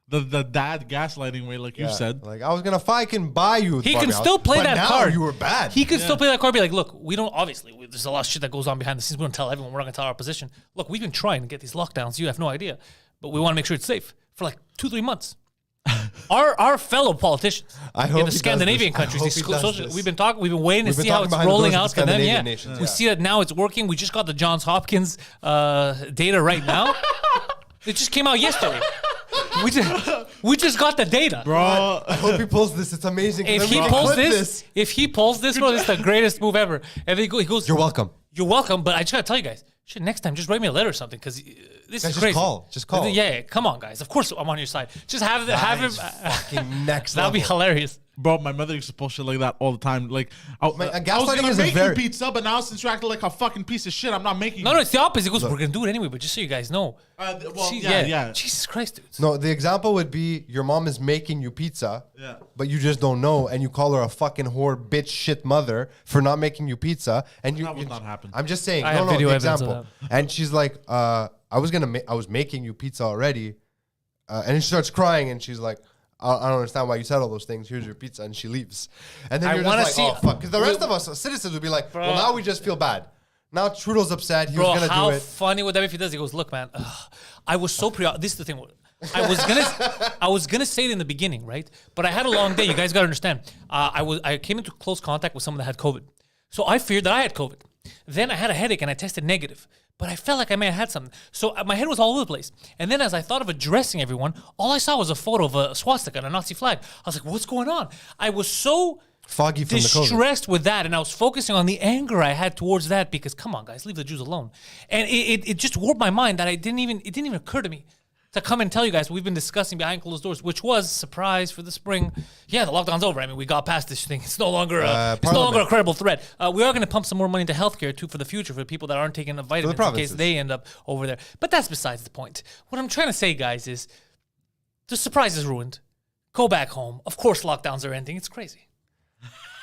the dad gaslighting way, like you said. Like, I was gonna fucking buy you. He Barbie can house, still play but that now card. You were bad. He can still play that card. Be like, look, we don't obviously. There's a lot of shit that goes on behind the scenes. We don't tell everyone. We're not gonna tell our position. Look, we've been trying to get these lockdowns. You have no idea, but we want to make sure it's safe for like 2-3 months. Our fellow politicians I hope in he the does Scandinavian this. I countries, hope these he does social, this. we've been waiting to We've been see how talking it's behind the rolling doors out of for the them. Scandinavian Yeah, nations. we see that now it's working. We just got the Johns Hopkins data right now. It just came out yesterday. We just got the data, Bro, I hope he pulls this. It's amazing. If Then he we can pulls clip this, bro, this is the greatest move ever. And he goes, You're welcome. You're welcome, but I just gotta tell you guys, shit, next time just write me a letter or something, because this Guys, is just crazy. call. Just call. Yeah, come on, guys. Of course I'm on your side. Just have him. Fucking next That'd level. be hilarious. bro, my mother used to post shit like that all the time. Like, I was gaslighting gonna is a make very- you pizza, but now since you're acting like a fucking piece of shit, I'm not making. No, it. it's the opposite. He goes, we're gonna do it anyway, but just so you guys know. Yeah. Jesus Christ, dude. No, the example would be your mom is making you pizza, Yeah. but you just don't know, and you call her a fucking whore, bitch, shit mother for not making you pizza, and you. That would not happen. I'm just saying. I no, have no, video the evidence of example. And she's like, I was making you pizza already, and then she starts crying, and she's like, I don't understand why you said all those things. Here's your pizza, and she leaves. And then I you're wanna just like, see- oh fuck, because the rest of us citizens would be like, well, now we just feel bad. Now Trudeau's upset. He Bro, was gonna how do it. funny would that be if he does? He goes, look, man, I was so this is the thing. I was gonna say it in the beginning, right? But I had a long day. You guys gotta understand. I came into close contact with someone that had COVID, so I feared that I had COVID. Then I had a headache and I tested negative, but I felt like I may have had something. So my head was all over the place. And then as I thought of addressing everyone, all I saw was a photo of a swastika and a Nazi flag. I was like, what's going on? I was so foggy from the COVID. Distressed with that, and I was focusing on the anger I had towards that because, come on, guys, leave the Jews alone. And it just warped my mind that it didn't even occur to me to come and tell you guys we've been discussing behind closed doors, which was surprise for the spring. Yeah, the lockdown's over. I mean, we got past this thing. It's no longer a credible threat. We are going to pump some more money into healthcare too for the future for people that aren't taking the vitamins in case they end up over there. But that's besides the point. What I'm trying to say, guys, is the surprise is ruined. Go back home. Of course, lockdowns are ending. It's crazy.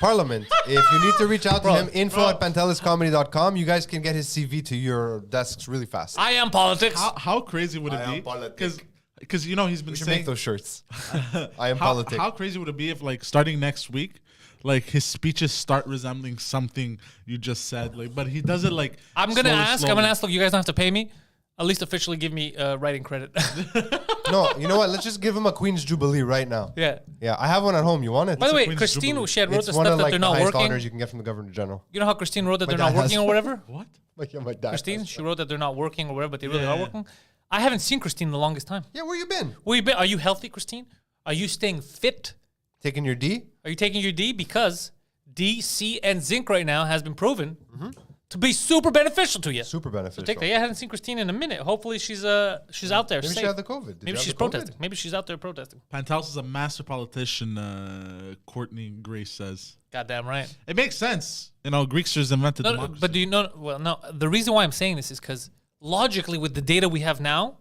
Parliament. If you need to reach out to him, info@panteliscomedy.com. You guys can get his CV to your desks really fast. I am politics. How crazy would it be? Because you know he's been We should saying make those shirts. I am politics. How crazy would it be if like starting next week, like his speeches start resembling something you just said, like, but he does it like. I'm gonna ask. Look, you guys don't have to pay me. At least officially give me writing credit. No, you know what? Let's just give him a Queen's Jubilee right now. Yeah. Yeah, I have one at home. You want it? By the way, Christine, she had wrote It's the one stuff of that like they're the not highest working. honors you can get from the Governor General. You know how Christine wrote that My they're not dad working has- or whatever? What? Like, yeah, my dad. Christine, has she one. wrote that they're not working or whatever, but they really Yeah. are working. I haven't seen Christine in the longest time. Yeah, where you been? Where you been? Are you healthy, Christine? Are you staying fit? Taking your D? Are you taking your D? Because D, C, and zinc right now has been proven to be super beneficial to you. Super beneficial. Take that. Yeah, I haven't seen Christine in a minute. Hopefully she's out there. Maybe she safe. had the COVID. Did Maybe you have she's the COVID? protesting. Maybe she's out there protesting. Pantelis is a master politician. Courtney Grace says Goddamn right. it makes sense. You know, Greeksters invented No, democracy. but do you know? Well, no. The reason why I'm saying this is because logically, with the data we have now,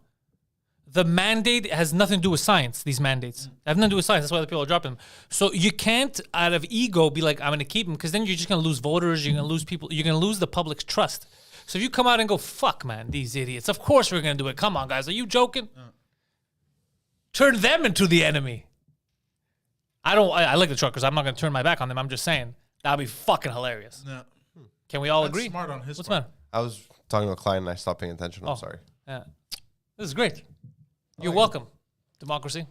the mandate has nothing to do with science. These mandates have nothing to do with science. That's why the people are dropping them. So you can't, out of ego, be like, I'm going to keep them, because then you're just going to lose voters. You're going to lose people. You're going to lose the public's trust. So if you come out and go, fuck, man, these idiots. Of course we're going to do it. Come on, guys. Are you joking? Turn them into the enemy. I like the truckers. I'm not going to turn my back on them. I'm just saying that'd be fucking hilarious. Yeah. Can we all That's agree? smart on his What's the part. matter? I was talking to a client and I stopped paying attention. I'm sorry. Yeah. This is great. You're welcome, democracy.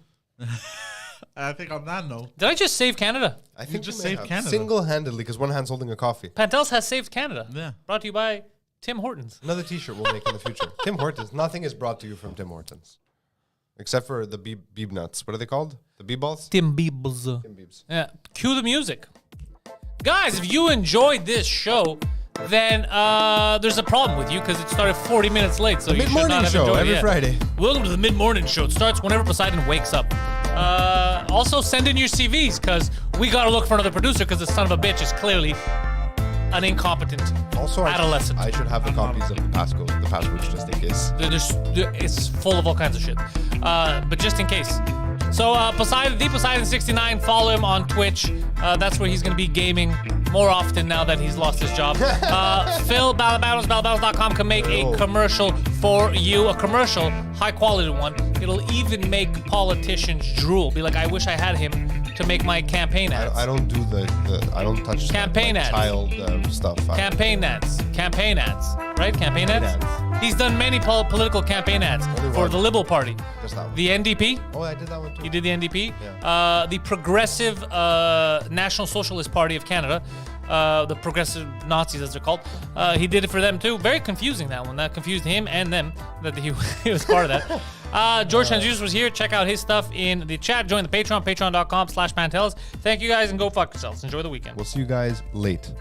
I think on that note, Did I just save Canada? I think just you may saved have. Canada. Single-handedly, because one hand's holding a coffee. Pantelis has saved Canada. Yeah. Brought to you by Tim Hortons. Another T-shirt we'll make in the future. Tim Hortons. Nothing is brought to you from Tim Hortons, except for the beeb nuts. What are they called? The beeb balls. Tim Biebs. Tim Biebs. Yeah. Cue the music. Guys, if you enjoyed this show, then there's a problem with you because it started 40 minutes late. So you should Mid-morning not have show enjoyed every it. Friday. Welcome to the mid-morning show. It starts whenever Poseidon wakes up. Also, send in your CVs because we got to look for another producer because the son of a bitch is clearly an incompetent Also, adolescent. I should have the copies of the passwords just in case. It's full of all kinds of shit. But just in case. So Poseidon, the Poseidon69, follow him on Twitch. That's where he's going to be gaming more often now that he's lost his job. Phil Balabattles.com can make a commercial for you. A commercial, high quality one. It'll even make politicians drool. Be like, I wish I had him to make my campaign ads. I don't do I don't touch Campaign ads. child stuff. Campaign ads, right? Campaign ads. ads. He's done many political campaign ads Only for one. the Liberal Party, Just that one. the NDP. Oh, I did that one too. He did the NDP, Yeah. the Progressive National Socialist Party of Canada, the Progressive Nazis as they're called. He did it for them too. Very confusing, that one. That confused him and them that he was part of that. George Sanjus was here. Check out his stuff in the chat. Join the Patreon, patreon.com/Pantelis. Thank you guys and go fuck yourselves. Enjoy the weekend. We'll see you guys late.